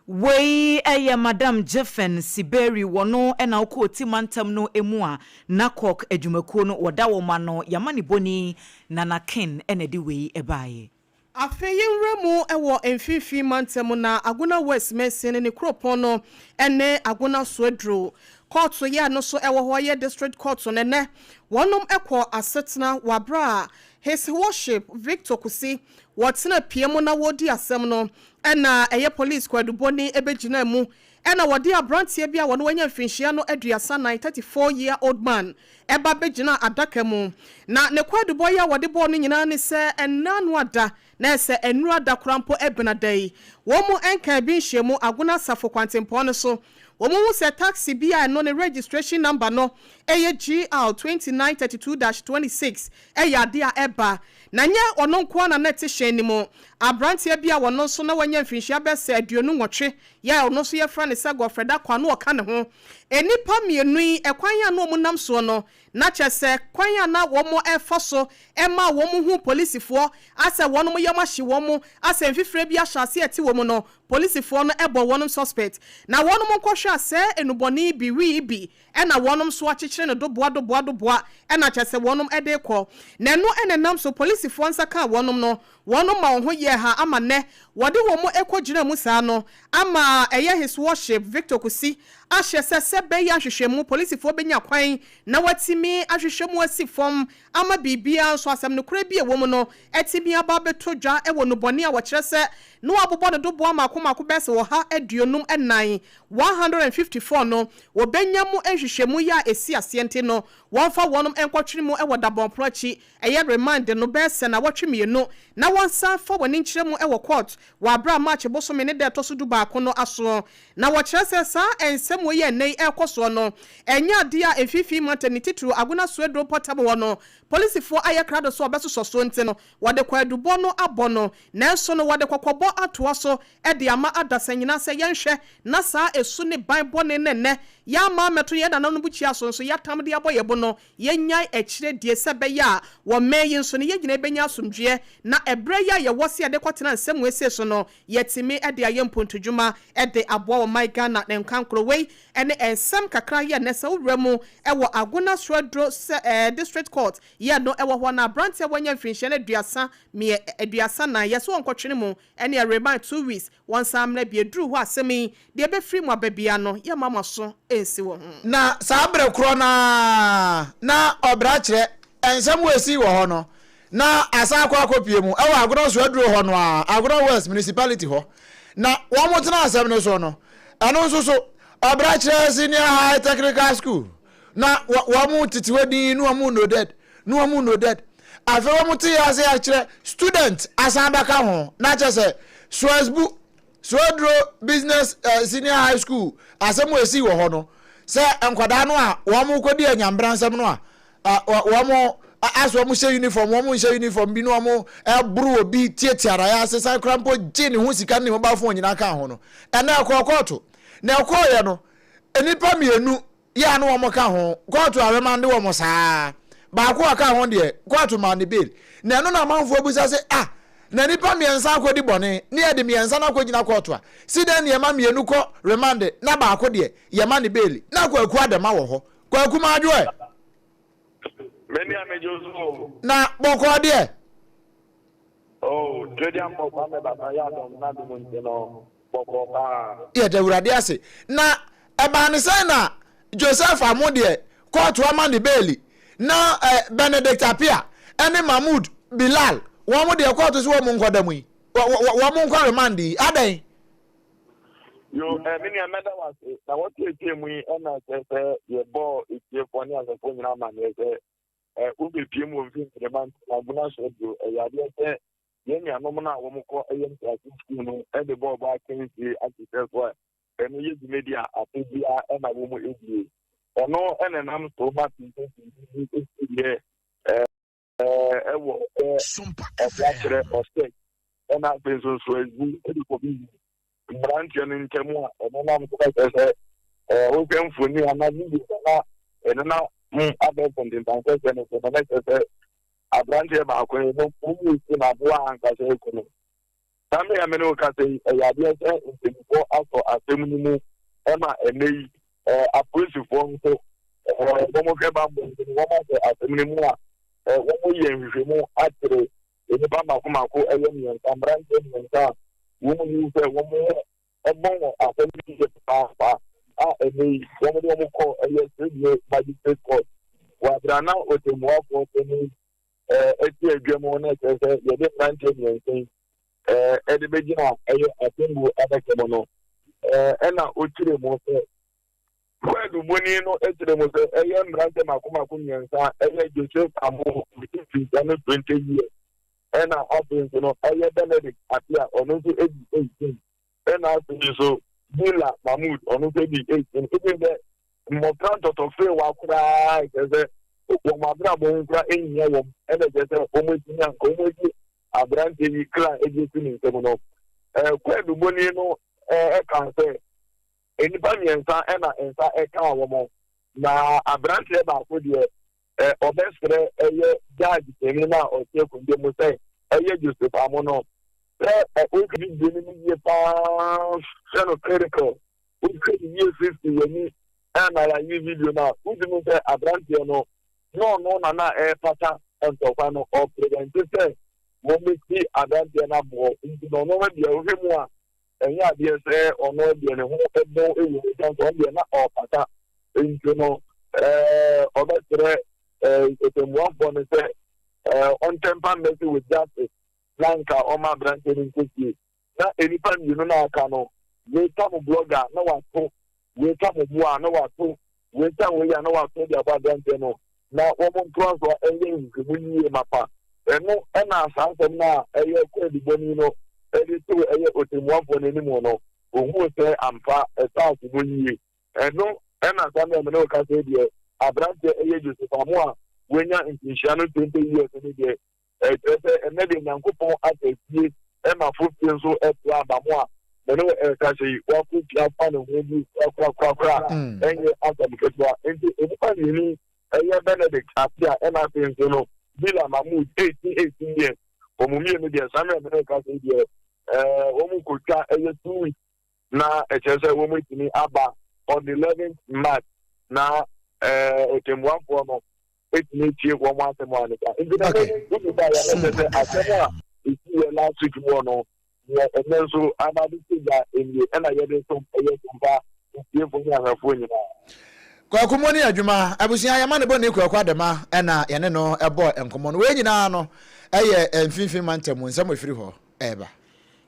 Wei Madam Jeffen Siberi wono ena okoti mantam no emu a nakok adwumakuo no woda wo ma no yamani boni nana ken ena di wei ebaye Afeyinremu ewo emfifi mantam na Aguna West Mesin ne kropon no ene Aguna Swedro court ya no so ewo ho ye district court no ne wonom ekọ asetna wabra his worship Victor Kusi watsena piemu na wodi asem no ena eye police kwaduboni ebegina mu ena wodi abrantie bia wono wanya mfinhia no aduasa 34-year-old man eba begina adaka mu na ne kwadubo ya wodi bo no nyina ne se enanu ada na se enuru ada krampo ebenadai wo mu enka bi nhyiemu Aguna Safo kwantempo no so Omo se taxi bia no ne registration number no eye GL 2932-26 eya dia eba na nye ono nko na net hyen mu abrantie bia wono so na wanya mfinhia bese aduonu nwotwe ya ono so ye fra ne se Godfreda kwano oka ne ho enipa mienu ekwan ya no omunam so no na chese kwan ya na wo mo efoso ema wo mo hu polisifo ase wono mo yamahye wo mo ase mfifre bia hyase ati wo mo no polisifo no ebo wono suspect na wono mo kwhwe ase enuboni bi ena wonom so akyekere ne doboa ena chese wonom ede kọ na no enenam so polisifo nsaka wonom no wonom ma ho ye ha ama ne wode wo mo ekogina mu saa no ama eye his worship Victor Kusi ahye se be ya hwehwemu polisifo benya kwan na watimi ahwehwemu asifom ama bibia so asem no kura bi ewo mu no etimi aba beto dwa ewo no bone a wo kire se no abobo no doboa makomako bese wo ha aduonum enan 154 no wo benya mu ahwehwemu ya esi asiente no wonfa wonom enkotwere mu ewo dabon prochi eye remind no bese na wotwemienu na wonsan fa woni nkire mu ewo court wa bra match bosome ne de to so duba ko no aso na wo kire se sa ense asem wo ye nei ekoso no enya dia efifi maternity tru aguna suedro portable no police for ayakrado so obeso so nti no wode kwadubo no abono nanso no wode kokobo atoa so e de ama adasanyina se yenhwe na saa esu ne bible ne ya ma meto ye da nanu buchi aso so ya tam de aboye bo no yenyan ekire die sebe ya wo meyin so ne yegina benya asomdwe na ebre ya ye wose ade kwotena nsem wese so no yetimi e de ayempontodwuma e de aboa wo my Ghana na nkankro wei ene ensem kakra ye ne se wuremu e wo aguna srodro district court ye no e wo ho na branch e wonya mfinhye ne aduasa na ye so wonkotwene mu ene remind 2 weeks once amna bi eduru ho asemi de be free mu ababia no ye mama so ensi wo na sabre kro na obra kire ensem wesi wo ho no na asa akopie mu e wo aguna srodro ho no aguna West municipality ho na wo motena asem no so no ano so obra kire senior high technical school na wo mu titiwadi no mu no dead afa wo muti ya se akire student asabaka ho na chese Swedro business senior high school asemu esi wo ho no se enkwada no a wo mu kodi anyambransam no a wo mu aso mu she uniform wo mu she uniform bi no wo mu ebru obi tietiara ya se san krampo je ne ho sika ne mobile phone nyina ka ho no ena ekokoto na ekoye no enipa mienu ya no wo mo ka ho koto aremande wo mo saa ba ko aka ho de koto man bill na no na manfo busa se na nipa miensa akodi bone ne ye de miensa na akogina koto a si den ne ma mienu ko remande na ba ko de ye ma ne bill na ko aku adama wo ho ko aku ma adwo e many amejozo na boko de jodiam boko me baba ya don na do no boko ba ye de urade ase na eba ne sai na Joseph Amode koto ama ne bill na Benedict Apia ene Mahmoud Bilal wo mo de koto so wo mo nkodamu yi wo mo nkwa remandi adan yo many ameda was na what you mu na say ye ball e foni as a phone na man say ube pm wo mfin remand aguna so do ya de say ye nya no na wo mo ko ayem school no e de ball ba kan si architect wa eno ye di media atebia e na wo mo edie ono ene nam so ma tin ye ewo after mistake ena benzo so ezu ediko bi branch ene ntemu a ono nam so ka say o kan funi anazi na ena abel funding bank ene so na say a branch e ba ko no mu si na bo anka say ko no tambe ya meno ka say ya dia say ntemu afọ atemu mu ema enei apolisi fo nso bomo ke ba mo mo se atemu mu a wo ye nhwemu atre eni ba mako eyo mi ambranche mi nta wo mo ni se wo mo ebon atemu ni se pa eni wo mo ko eyo se magistrate court wa brana otemu afọ teni eti adwemo na se ye de branche mi ntin edi begina eyo atemu abekemo no ena otire mo se Kwadu boni no etre mo se eye mbrante makoma nyensa eye Joseph Amo 20 years ena afin no eye Benedict Apia ono so 18 ena afin so Bila Mahmoud ono so 18 even the mo kanto to fe wa kura eze wo mabra bo nkura enye wo ena je se o mo tinya ko mo ji abrante yi kra eje tuni nsemo no kwadu boni no kan se enipa miensa ena ensa eka awomo na abrante ba ko de obesre eye judge emina o te kunde mo say eye Joseph Amono o kidi de ni ye pa seno critical o kidi ye 50 yeni ana ya yi video na o di mo say abrante no na pata entokwa no o prevent say mo mi si abrante na bo ndi no ma dia o hemu a enye adie se ono de ne ho ebo ewu tanto de na opata nti no obesre etemu afọ ne se on temper messy with justice lanka oma branch ni nkosi na enipa nyino na aka no we come blogger na wato we come bua na wato we come we ya na wato de aba branch no na wo mo transfer enye nkumunye mapa eno na asansem na eye ko ediboni no edi to eye otemu afọ ne ni mo no ohu se ampa esas bonyi no and as I'm no can say the abrante ages of more when you're in 20 years and maybe Yankupon at a year and my foot so at Labamoa. No can say what could you have fun when you and you answer because you need a year Benedict up there and I think you know Villa Mahmoud 18 years for Mumia Media Samuel America India woman could car a 2 weeks now a chance a woman to me Abba on the 11th March now came one form of 8 years 1 month and 1 last week one and then so I'm about to see that in the end I had some for me Kwakumoni adwuma abusia ya mane bo ne kwakwa dema na yene no ebo enkomo no we nyina no eye emfinfin mantemu nsam afiri ho eba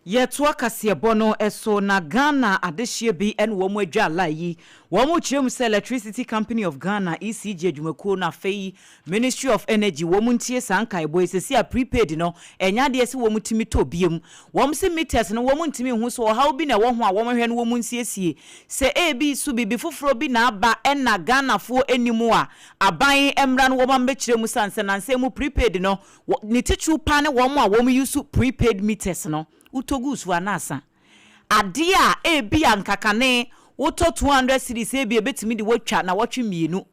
yeto akase bono eso na Ghana adehye bi en wo mu adwa layi wo mu chirem se Electricity Company of Ghana ECG adwumakuo na fei Ministry of Energy wo mu ntie sankai boy sesi a prepaid no enya de ese wo mu timi to biem wo mu se meters no wo mu ntimi hu so how bi na wo ho a wo hwe no wo mu nsiesie se AB su bi foforo bi na aba en na Ghana fo enimu a aban emra no wo ma mbechirem sanse na nse mu prepaid no ni techu pa ne wo mu a wo mu use prepaid meters no utogus wa nasa adia ebi ankakane woto 200 cedis ebi betimi de watwa na watwe mienu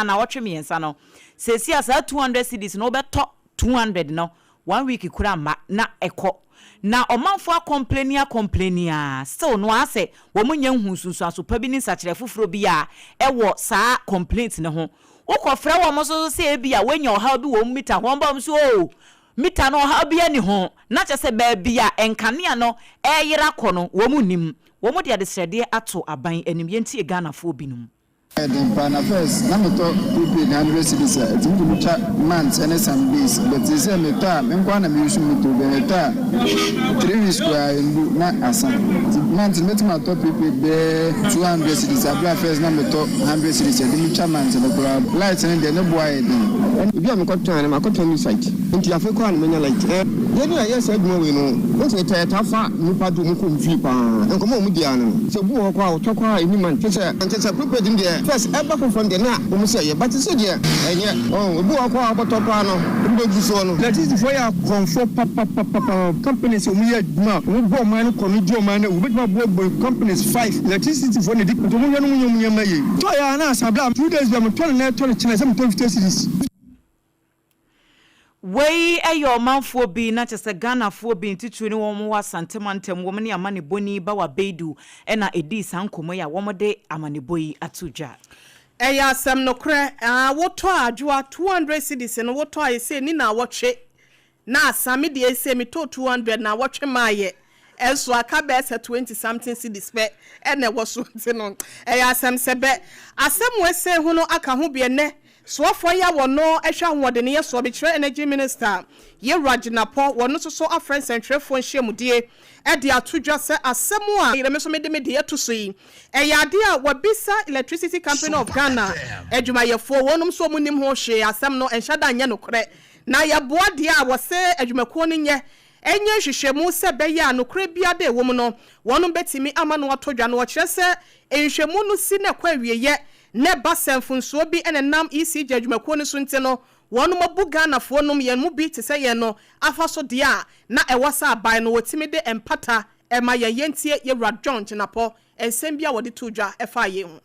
na watwe miensa no sesi asa 200 cedis no beto 200 no 1 week kura ma na eko na omanfo complainia still no ase wo munye hunsunsu asopa bi ni sachire foforo bi a ewo saa complaint ne ho ukofra wo mo so se ebi a wenya oha bi wo mita ho mbam so o mita no ha bia ni ho na chese ba bia enkanea no eyira kono wo mu nim wo mu de srede ato aban anim yenti Ghana fo binum Pana first, na meto prepaid 100 cedis. It will be months and some days. But this is meta. I'm going to use to beta 3 weeks na asa. Months meto my top prepaid 200 cedis. Abla first na meto 100 cedis. The meter months the grab lights and the no boy. If you am got time, I got on site. Until Africa and many like. Then I said no we know. What we tell tafa no pa do mo ko mfi pa. Enko mo dia no. Se bu ho kwa otokwa any man. Tese prepaid in there. First, ever from the na, say, but it's here. And yet, oh, we walk out of Topano, that is for your comfort companies. We had we bought man, committee man, we bought companies 5 electricity for the Dick. Toyana, Sabla, 2 days, I'm turning out to some 20 cities. Way your mouth for be not just a Ghana for being to 21 was Santamantem woman ya mani boni bawa bedu ena edi sankomoya womode amani boy atuja. Eya sam no kre woto adwa 200 cedis no woto aye say ni na woche na sami de say me to 200 na woche maye enso aka be 20 something cedis pe ene wo so ntino eya sam sebe asem we say hu no aka ho be ne so for ya wono ehwa hode ne yeso be kire energy minister ye Rajinapo wono so afren central phone hyiamudie e de atodwa se asemu a ire me so me de to so yi e ya de a wabisa Electricity Company of Ghana adwumayefo wonum so munim ho hwe asem no enhyada nya nokre na ya boa de a wo se adwumakuo no nye enye hwehwemu se be ya nokre bia de wo mu no wonum betimi ama no atodwa no wo kire se enhwemu no si na kwa wieye ne basenfunso bi enenam ECG adwumakuo no so ntino wonu mabu Ghana fo nom yen mu bi te se yen no afaso de a na ewasa aban no wotimi de empata ema yentie ye John Napo ensem bia wode todwa efa ye hu.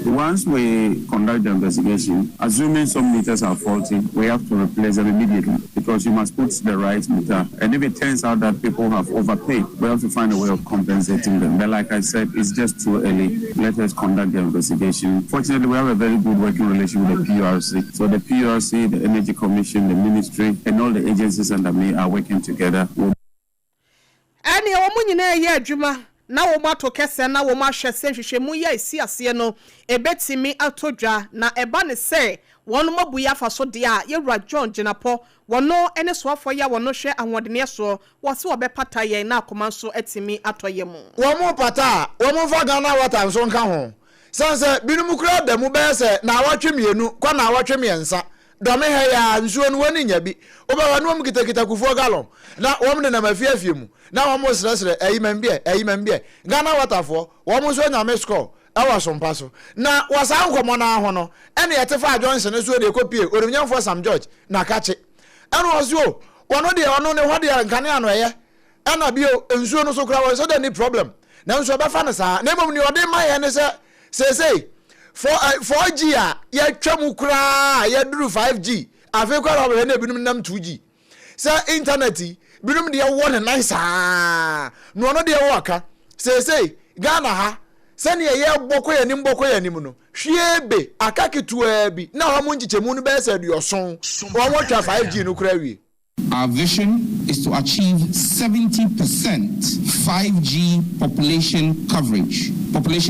Once we conduct the investigation, assuming some meters are faulty, we have to replace them immediately because you must put the right meter. And if it turns out that people have overpaid, we have to find a way of compensating them. But like I said, it's just too early. Let us conduct the investigation. Fortunately, we have a very good working relation with the PRC. So the PRC, the Energy Commission, the Ministry, and all the agencies under me are working together. Na wo mato kese na wo ma hwese hwehwemu ya esi ase no ebetimi atodwa na eba ne se wono mabuya faso de a ye John Napo wono ene so afọ ya wono hwe ahwodene so wo se obepata ye na akoma so etimi atoye mu wo mu pata wo mu fa Ghana water so nka ho sanse binum kura da mu be se na awatwe mienu kwa na awatwe miensa dome he ya nsuo no woni nya bi oba no mu kitakita kufuo galon na wo mu na mafiafie mu na wo mu sresre ayimambie Ghana waterfo wo mu so nya me score awa sompa so na wasa nkomo na ho no ene yetefa Johnson so de kopie orumnyamfo Sam George na kache ene ozo wono de ono ne ho de nkane ano ye ena bio ensuo no so kra wo so de ni problem na nso ba fa ne sa na mom ni ode ma ye ne se 4G a ye twam kra ye duru 5G afi kwa ro be na binum nam 2G se internet binum de wo ne nice no ono de wo aka se Ghana ha sani ye boko ya nim boko ya nim no hwiebe akaketua bi na ho mo nchichemu no be se duoson wo mo twa 5G no kra wi. Our vision is to achieve 70% 5G population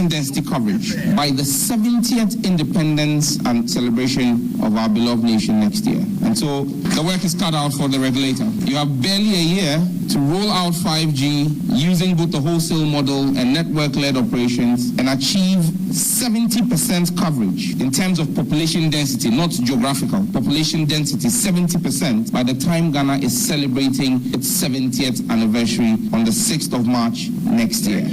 density coverage by the 70th independence and celebration of our beloved nation next year. And so the work is cut out for the regulator. You have barely a year to roll out 5G using both the wholesale model and network-led operations and achieve 70% coverage in terms of population density, not geographical. Population density, 70% by the time Ghana is celebrating its 70th anniversary on the 6th of March next year.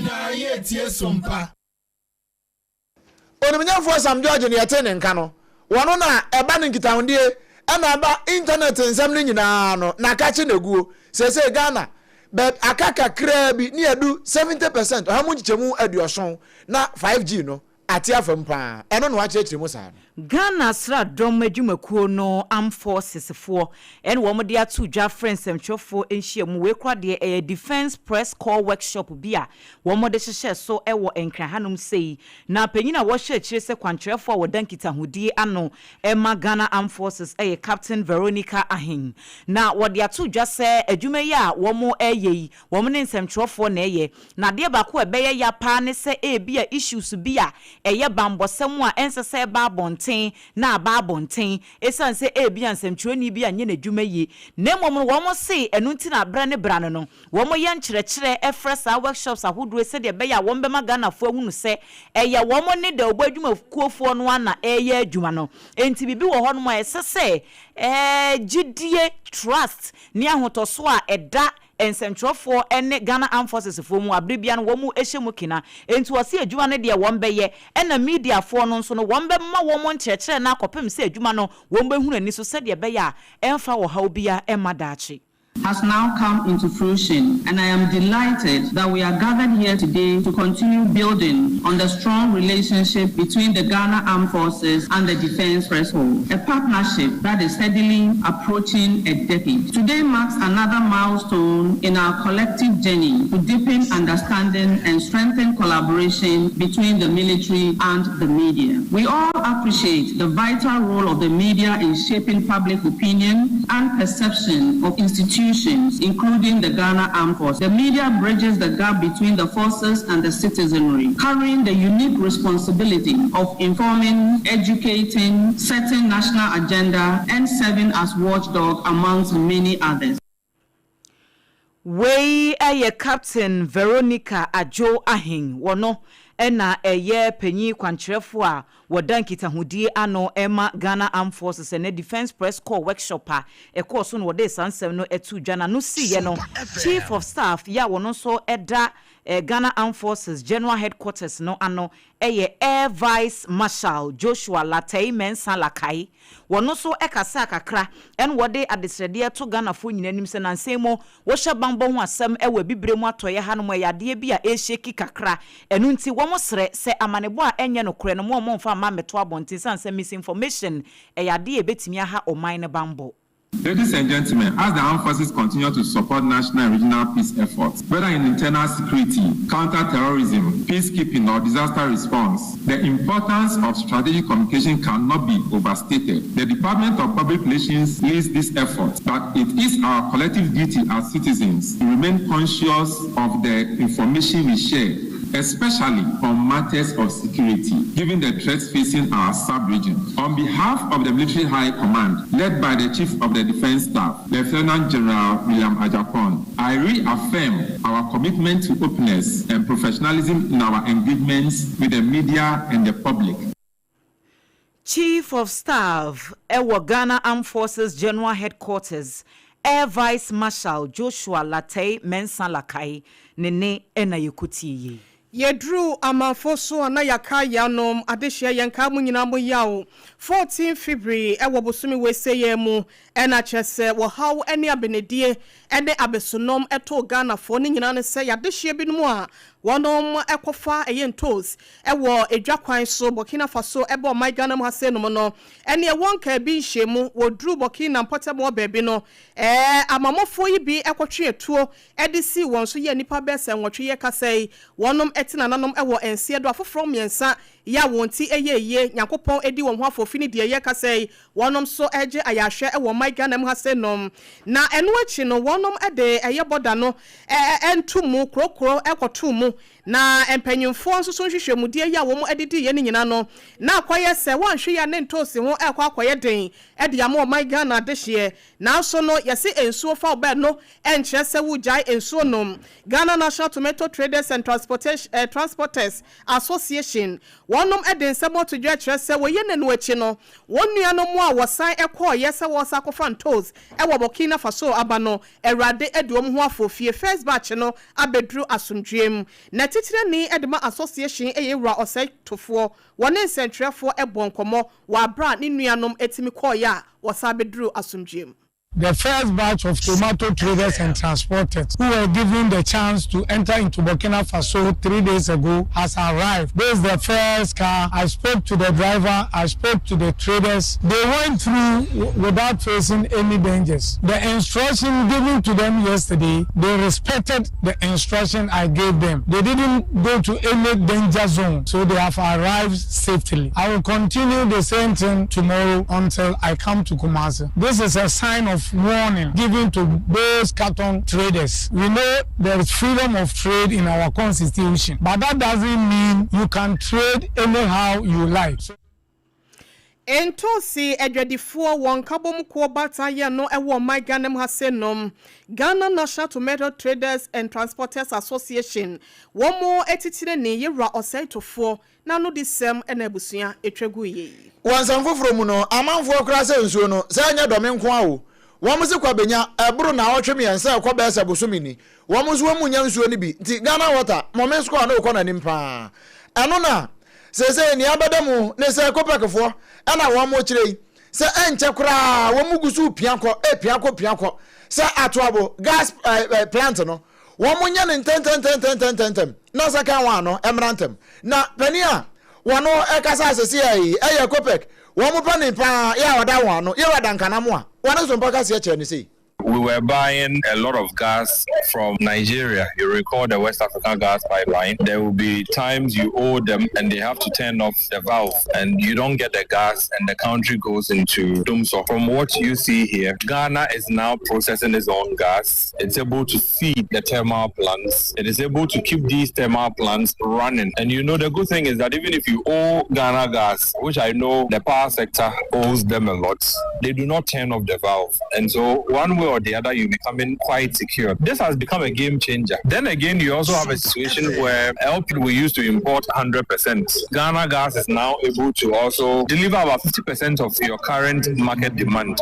Onimnyamfo Sam George ne yetene nka no wono na eba ne nkitahundie ena ba internet nsam ne nyina no na kache neguo sese Ghana but akaka kra bi ne edu 70% ha mu nchichemu aduoson na 5G no ati afam pa eno no achechire mu sa Ghana sra dom adwumakuo no armed forces for and wo de atu dwa friends semchofo enhyiamu we kwa de defense press call workshop bia wo de hyehye so ewo enkrahanum sei na panyina wo hye chire se kwantrefo wo dankita hodie ano ema Ghana armed forces Captain Veronica Ahin na wo de atu dwa se adwuma yi a wo mo eyi wo ne semchofo na na de ba ko ebeye ya pa ne se bia issues bia bambosem a ensese ba bonten na ba bonten esan se bia nsemtwoni bia nye na dwuma yi na mom wo mo se enu nti na bra ne bra no wo mo ye nkyerɛkyerɛ efresa workshops ahodo se de be ya wo mbema Ghana fo ahunu se wo mo ne de obadwuma kuofo no ana adwuma no enti bibi wo hɔ no ma esese gidie trust ni ahotoso a ɛda ensemtrofo ene Ghana Armed Forces fo mu abribia no wo mu ehyemu kina enti wo se adwuma no de wo mbeye ena media fo no nso no wo mbema wo mo nkyerɛkyerɛ na akopem se adwuma no wo mbehunu ani so se de be ya emfa wo ha obia emadachi has now come into fruition, and I am delighted that we are gathered here today to continue building on the strong relationship between the Ghana Armed Forces and the Defense Threshold, a partnership that is steadily approaching a decade. Today marks another milestone in our collective journey to deepen understanding and strengthen collaboration between the military and the media. We all appreciate the vital role of the media in shaping public opinion and perception of institutions, including the Ghana Armed Forces. The media bridges the gap between the forces and the citizenry, carrying the unique responsibility of informing, educating, setting national agenda, and serving as watchdog amongst many others. We Captain Veronica Ajo Ahin wono ena penyi kwantrefo a wodankita hodie ano ema Ghana Armed Forces and Defense Press Corps workshop a course on wode sansem no etu dwana no siye no Chief of Staff ya wono so eda Ghana Armed Forces General Headquarters no ano Air Vice Marshal Joshua Latei Mensa Lakai wono so ekasa kakra en wode adesrede to Ghana fo nyinanim se nansemo wo hye bambo ho asem ewa bibremu atoye hanom yade bia esheki kakra enu nti wo mosre se amanebo a enye no kore no mo mfa ma meto abonti sanse misinformation yade ebetimi aha oman ne bambo. Ladies and gentlemen, as the armed forces continue to support national and regional peace efforts, whether in internal security, counter-terrorism, peacekeeping, or disaster response, the importance of strategic communication cannot be overstated. The Department of Public Relations leads this effort, but it is our collective duty as citizens to remain conscious of the information we share, especially on matters of security, given the threats facing our sub-region. On behalf of the Military High Command, led by the Chief of the Defense Staff, Lieutenant General William Ajakon, I reaffirm our commitment to openness and professionalism in our engagements with the media and the public. Chief of Staff, Ewa Ghana Armed Forces General Headquarters, Air Vice Marshal Joshua Latei Mensa Lakai, Nene Ena Yukutiye. Yedru amafo so na yaka yanom adehia yenka mu nyina mo yawo 14 February ewo bosumi weseye mu ena chese wo haw ene abenedie ene abesonom eto Ghana fo ne nyina ne se yadehia binom a wonom ekofa eyentos ewo edwakwan so Burkina Faso ebo my Ghana mu hasenom no ene wonka bi hyemu wodru Burkina mpotemo baabi no amamofo yi bi ekotwe etuo edisi won so ye nipa bese nwotwe ye kasai wonom etina nanom ewo ense do afoforo miensa ya wonti eyeye Nyankopon edi won ho afofi ni de ye kasai wonom so eje ayahwe ewo my Ghana mu hasenom na eno achi no wonom ede eye boda no entumu krokro ekotumu na empanyimfo nso so hwehwemudie ya wo mu edidi ye ni nyina no na akwaye se wanhwe ya ne ntosi ho akwaye den ede am my Ghana dehye na so no yesi ensuo fa oba no enkyere se wujai ensuo nom Ghana National Tomato Traders and Transporters Association wonom ede nsemo to dwa kyere se wo ye ne no achi no wonnua no mu a wosan ekoye se wo sa kofa ntos ewo Burkina Faso aba no erade eduom ho afofie first batch no abedru asomdwem na titire ni edema association eyewura osai tofo wone nsentwerefo ebonkomo wa bra ni nuanom etimi koya wasabedru asomdwem. The first batch of tomato traders and transporters who were given the chance to enter into Burkina Faso 3 days ago has arrived. This is the first car. I spoke to the driver, I spoke to the traders. They went through without facing any dangers. The instruction given to them yesterday, they respected the instruction I gave them. They didn't go to any danger zone, so they have arrived safely. I will continue the same thing tomorrow until I come to Kumasi. This is a sign of warning given to those carton traders. We know there is freedom of trade in our constitution, but that doesn't mean you can trade anyhow you like. Entosi edwadifuo won kabom ko bataye no ewo my Ghana hasenom Ghana National Tomato Traders and Transporters Association womo etitire ne yewra osaitofo na no disem enabusua etwegu ye wansanfoforo mu no amanfo kra se nsuo no se anya dome nko awo womo se kwa benya eburu na otwe miensa kwa bese bosomini womo so mu nya nsuo ni bi nti Ghana water moment score na ukọ na nimpa eno na se ni abadamu ne se kopekefo ana womo kire se enche kra womo gusu pianko se atoabo gas plant no womo nya ne ntem na saka wa no emrantem na pania wono ekasa asese ai eye kopek womo pani pa ya wada wa no ye wada nkanamo a wono so mpaka se kire ni sei. We were buying a lot of gas from Nigeria. You recall the West African gas pipeline. There will be times you owe them and they have to turn off the valve and you don't get the gas and the country goes into doom. So from what you see here, Ghana is now processing its own gas. It's able to feed the thermal plants. It is able to keep these thermal plants running. And you know the good thing is that even if you owe Ghana gas, which I know the power sector owes them a lot, they do not turn off the valve. And so one way or the other, you're becoming quite secure. This has become a game changer. Then again, you also have a situation where LP we used to import 100%. Ghana gas is now able to also deliver about 50% of your current market demand.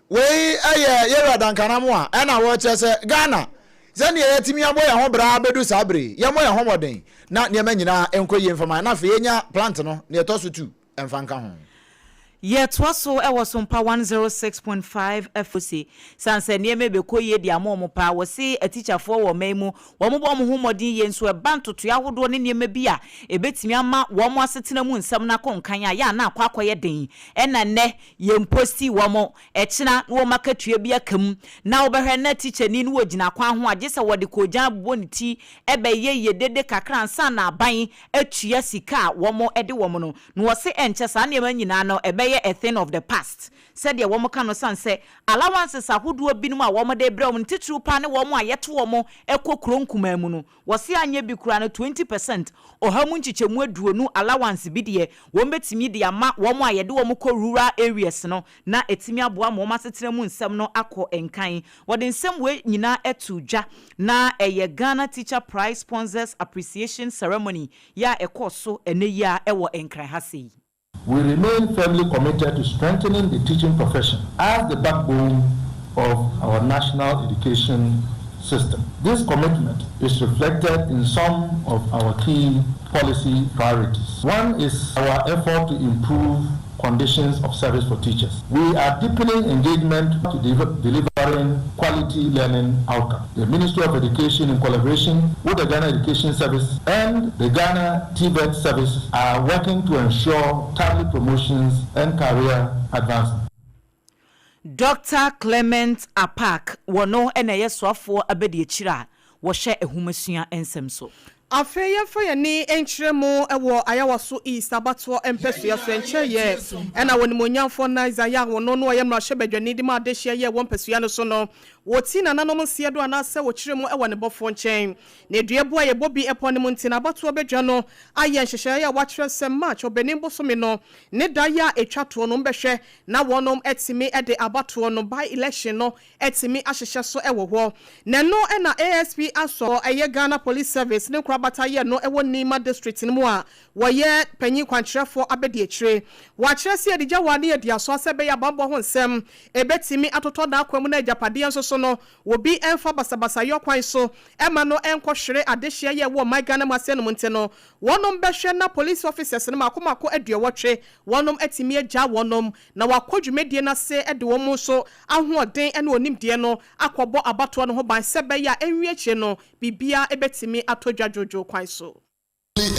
We yera dankanamo a na wo chese Ghana zani yetimi aboya ho bra bedu sabre yemoya ho moden na ne manyina enkoye mfama na fe yenya plant no ne etoso 2 emfanka ho. Yet waso ewo SOMPA 106.5 FOC sanse nieme bekoye di amomo pa wose a teacher for wo memu wo mo bom homodin ye nso e bantoto yahodo ne nieme bia ebetimi ama wo mo asetena mu nsam na konkan ya na akwakoye den ena ne ye mposti wo mo ekina wo makatue bia kam na wo behwe na teacher ni wo gina kwa ho agese wo de kojan boniti ebe ye dede kakra nsa na aban atua sika wo mo ede wo mo no wo se enche sa niema nyina no ebe a thing of the past. Said ya womo kano san say allowances ahodo binum a womo de brɛ womo titru pa ne womo ayeto womo ekokro nkuma mu no wose anye bi kura no 20% ohamu nchichemu aduonu allowance bi de wom betimi de ama womo ayede womo kɔ rural areas no na etimi aboa mo masetena mu nsɛm no akɔ enkan wode nsɛm we nyina etu dwa na eye Ghana Teacher Prize Sponsors Appreciation Ceremony ya ekoso eneya ewo enkran ha sei. We remain firmly committed to strengthening the teaching profession as the backbone of our national education system. This commitment is reflected in some of our key policy priorities. One is our effort to improve conditions of service for teachers. We are deepening engagement to delivering quality learning outcomes. The Ministry of Education, in collaboration with the Ghana Education Service and the Ghana TVET Service, are working to ensure timely promotions and career advancement. Dr. Clement Apak wono ene yeswafo abedi echira wo hye ehumasua ensem so. Afeya for ni enchiremu ewo ayawaso east abato empesua so encheye ena woni monyamfo na Isaiah wono no ye mra hyebadwani di ma dehye ye wo mpesua no so no woti na nanom siedo anase wo chiremu ewo ne bofo nchen na eduebo ye bobi epo ne munti na abato bedwa no aye nhyehyeye ya wachire sem match obenimbo so me no ne da ya etwato no mbehwe na wonom etimi ede abato no by election no etimi ahyehye so ewo ho na no ena ASP aso eye Ghana Police Service ne bataye no ewo Nima district ni mu a woye panyi kwankyerefo abedi echire wakyerese edija wane ediaso asebe ya bambo ho nsem ebetimi atoto da akwam na ajapade nso so no wobi enfa basabasa yokwan so ema no enkohwere adehye ye wo my Ghana mase no nte no wonom behwe na police officers no makomako aduowotwe wonom etimi agya wonom na wakodwumedie na se ede wo mu so ahoɔden ene onimdie no akɔbɔ abato no ho ban sebe ya enwie kye no bibia ebetimi atodwadwo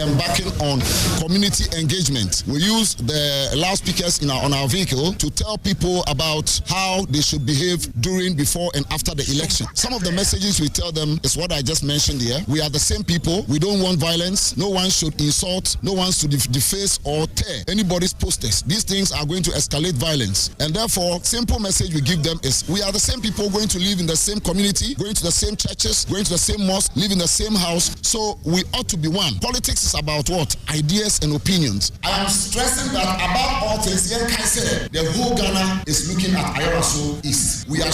embarking on community engagement. We use the loudspeakers on our vehicle to tell people about how they should behave during, before, and after the election. Some of the messages we tell them is what I just mentioned here. We are the same people. We don't want violence. No one should insult. No one should deface or tear anybody's posters. These things are going to escalate violence. And therefore, simple message we give them is we are the same people going to live in the same community, going to the same churches, going to the same mosque, live in the same house. So we ought to be one. Politics is about what? Ideas and opinions. I am stressing that above all things, the whole Ghana is looking at Ayawaso East. We are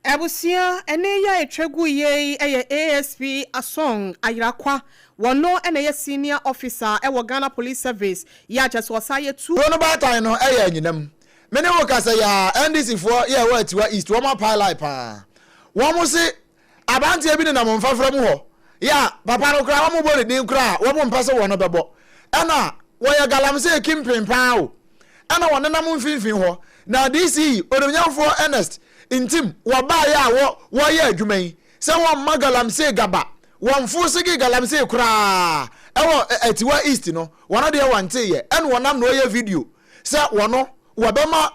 Ebusia ene ya etwegu ye ASP Asong Ayrakwa wono ene ye senior officer ewo Ghana Police Service ya just wasaye tu no bata no eya nyinam mene wo kasa ya NDC for ye wa tiwa East wo ma pilot pa wo mo se abantie bi na mo mfafra mu ho ya papa no kra wo mo bori din kra wo mo mpase wo no bebo ena wo ya galamse kimpin pa o ena wo nenam mfinfin ho na DC odomnyamfo Ernest intim waba ya wo ye adwuman se wo magalamse gaba wo mfusi gi galamse kra ewo etiwa East no wono de wante ye ena wonam no ye video se wono wabema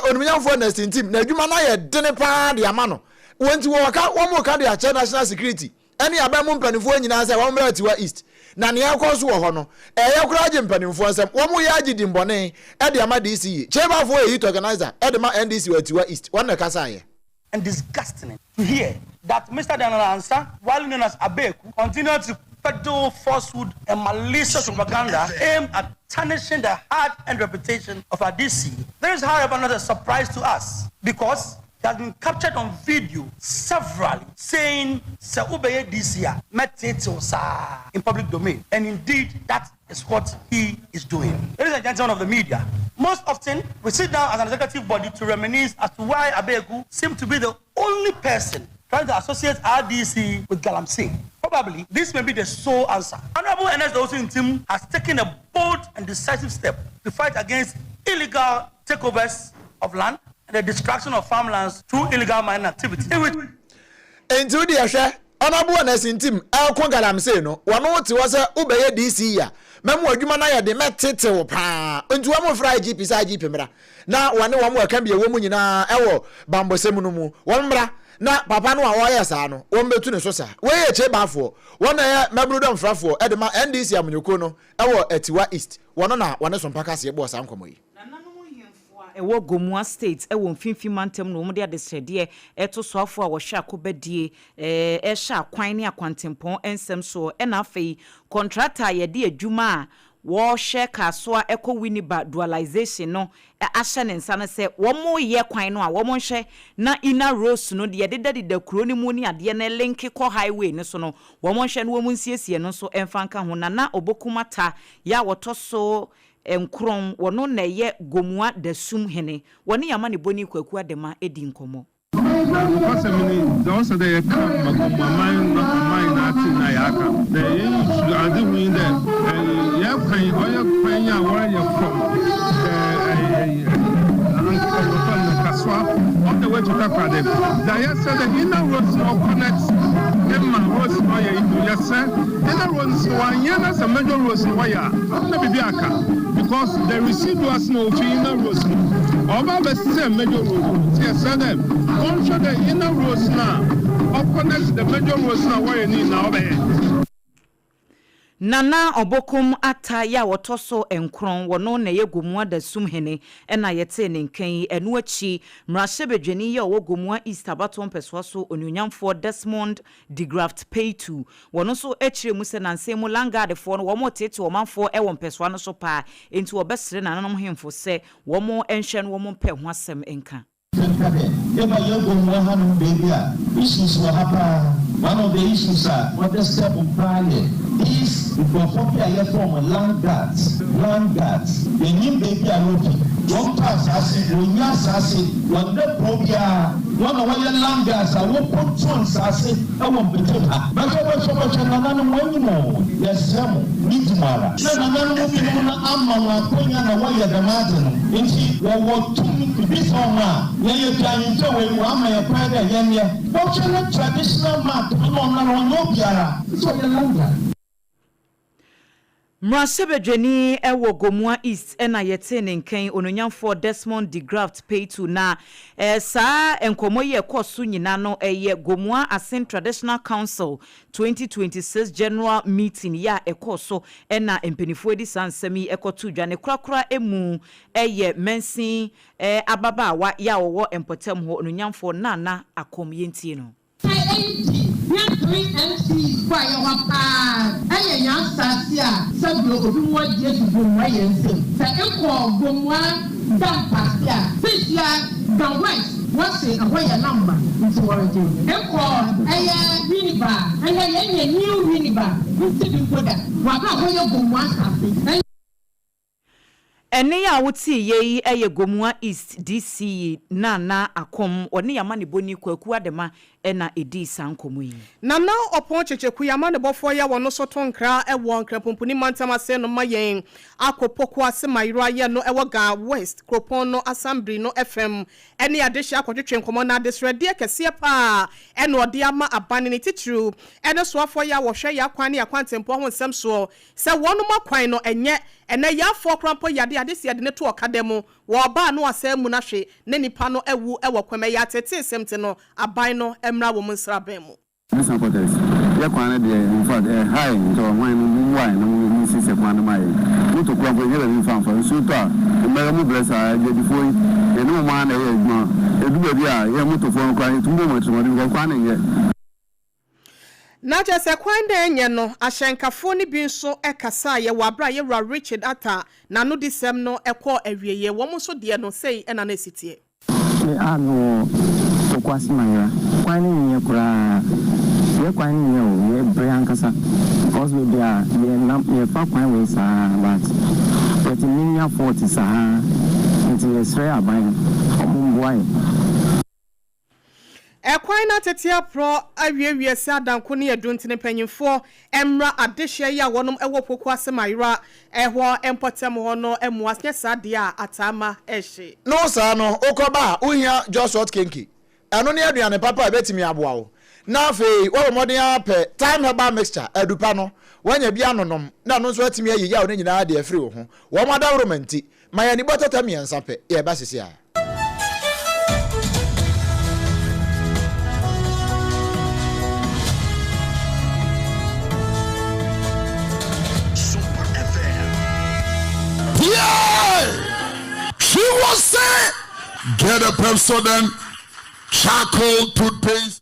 odomnyamfo Ernest intim na adwuma na ye dene pa de ama no wonti wo ka de a national security any abemu mpanifo nyina se wo mra tiwa East na ne yakoso wo ho no ye kura je mpanifo nsem wo mu ya agidi mbone e de ama DC cheba fo e organizer e de ma NDC wa tiwa East won na kasa ye and disgusting to hear that Mr. Daniel Ansa, while known as Abeku, continued to peddle falsehood and malicious propaganda aimed at tarnishing the heart and reputation of our DC. There is, however, not a surprise to us because it has been captured on video severally saying "Se ubeye DC in public domain," and indeed that is what he is doing. Ladies and gentlemen of the media, most often we sit down as an executive body to reminisce as to why Abegu seemed to be the only person trying to associate RDC with Galamsey. Probably this may be the sole answer. Honorable Ernest Dawson team has taken a bold and decisive step to fight against illegal takeovers of land and the destruction of farmlands through illegal mining activity. Into the Asha, Honorable Ernest team, El Galamsey no, one what was a ubeye DC ya. Memu adwuma ya de metete pa ntu wa mo fra GP sa GP mra na wane wa mo kan bia wo mu nyina ewo bambosem no mu won mra na papa no a wo ya sa no won betu ne so sa we ye che bafo won na ya mabrudo mfrafo e de ma NDC amnyoko no ewo atiwa East won na wane so mpaka se bo sa nkomoyi ewo Gomua State ewo mfimfim mantem no mo de adesede eto soafo a wo hwa akobadie hwa kwan ne akwantempon ensem so na afei contractor ye de adwuma a wo hwe kasoa eko winiba dualization no ahye ne nsa ne se wo mo ye kwan no a wo mo hwe na ina rose no de de kuro ni mu ni ade na link ko highway ne so no wo mo hwe no wo mu nsiesie no so emfanka ho na obokumata ya woto so enkron wono na ye Gomua da sum hene woni yama ne boni kwaku adema edi nkomo because I mean also they come mine nothing na yaka the issue are doing that yeah pay where you from on the way to Takrade. Daya said the inner roads now connects Emma roads wire into yes sir. Inner roads one years a major roads wire. Because the residuals no inner roads. Over the same major roads. Yes sir them. Don't show the inner roads now. Or connects the major roads now where you need now. Nana obokum ata ya wotoso enkron wono na yegumwa da sumhene ena yete ne nkan enu achi mrashebedwani ya wogumwa East Abaton peswaso onyunyamfo Desmond Degraft Pay2 wono so echire mu se nansemu langard fo no womo tete womanfo e won peswa no so pa enti wobesre nananom hemfo se womo enhwe no womo pɛ ho asɛm enka. One of the issues are what the step of prayer is the from land guards. The new baby are looking. One pass as when you one the probia, one of your land guards are what put tons as it. I won't be told. But I was so much another one more. Yes, some Nidmara. None of you Amma, Konya, and Waya the Martin. And she was to this one. When you're trying to win one, my prayer, Yenya. What's your traditional map? Mrashebedwani ewo Gomua East ena yete ne nkan ononyamfo Desmond Degraft Pay2 na saa enkomo ye koso nyina no eye Gomua Asin Traditional Council 2026 General Meeting ya ekoso ena empenifo edi sansemi ekotu dwane krakra emu eye mensin ababawa ya wo empotem ho ononyamfo nana akom yentie no. MC kwa ya wapa aya ya sasia sabu obi mo die du mo ye nsem sa enko gomwa dampasia fisia the west what say ahoya number nti warje enko aya winiba aya ye new winiba nti bi koda wa ba ahoya gomwa safi. Ene ya wuti ye eye Gomua East DC nana akom oni yamane boni kwaku adema ena edi sankomo yi. Nana opon checheku yamane bofo ya wono so tonkra ewo nkrapompuni mantama se no mayen akopoko asema ira ye no ewo ga West Kropon no Assembly no FM ene adehye akotwetwe nkomo na desrede kese pa ene ode ama abane ne titru ene soafo ya wo hwe ya kwan ne akwantempo ho nsem so se wono makwan no enye ene ya fo krampo yade adesi ade ne to okademo wo ba no asemu na hwe ne nipa no ewu ewo kweme ya tete semte no aban no emra wo mnsra ben mu. Listen for this. Ya kwana de in fact high to wine no sise kwana mai. Muto kwa kwa yele in fact so to emra mu blessa je before e no ma na ye ma eduba bia ye muto fo kwa tumbo mo timo kwa na ye. Na je se kwande enye no ahyenkafo ni bi nso ekasa ye wabra ye Richard Ata na no disem no ekọ awieye wo mo so de no sei ena na sitie. No kwasi manya kwani nye kura ye kwani nye ye brankasa because we there ye fa kwan we sa but minya 40 sa nti ye sre aban omumboy ekwan na tetia pro awie se adanko ne aduntene panyimfo emra adehye ya wonom ewo poku asemayra ehwo empotem ho no emuasnya sade a atama ehye no sa no okoba uhia Joshua Kenki eno ne aduane papa ebetimi aboa wo na afei wo modern ape time herbal mixture adupa no wanya bia nonom na no so atimi ayi ya wo nyina de afiri wo ho wo madawromanti mayani botata miensa pe ye ba sisi a She was saying, get a Pepsodent charcoal toothpaste.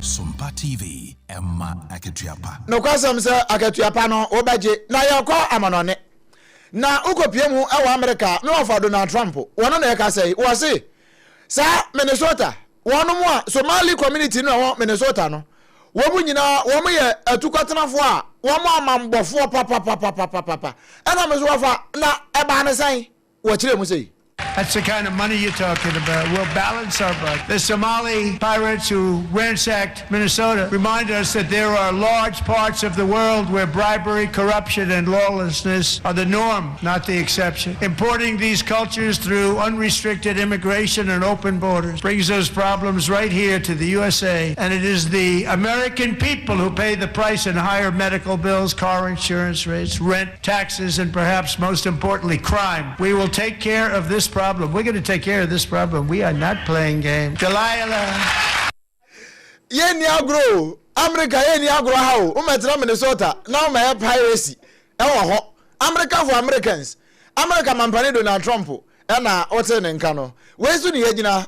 SOMPA TV, Emma Akatuapa. No kwasam se Akatuapa no obaje na yakọ amanone. Na ukopie mu ewa America me ofa Donald Trump wono na yeka sei wo se sa Minnesota wono mo a Somali community no Minnesota no wo mu nyina wo mu ye atukwatnafo a wo mu amambofo papa ana me so wafa na e ba ne san wo kire mu sei. That's the kind of money you're talking about. We'll balance our budget. The Somali pirates who ransacked Minnesota remind us that there are large parts of the world where bribery, corruption, and lawlessness are the norm, not the exception. Importing these cultures through unrestricted immigration and open borders brings those problems right here to the USA. And it is the American people who pay the price in higher medical bills, car insurance rates, rent, taxes, and perhaps most importantly, crime. We will take care of this problem. We're going to take care of this problem. We are not playing games. Delilah. Yeni agro. America yeni agro how. Umetra Minnesota. Now my piracy. Ewo ho. America for Americans. America mampani Donald Trump. Ena ote ne nka no. Wesu ni yegina.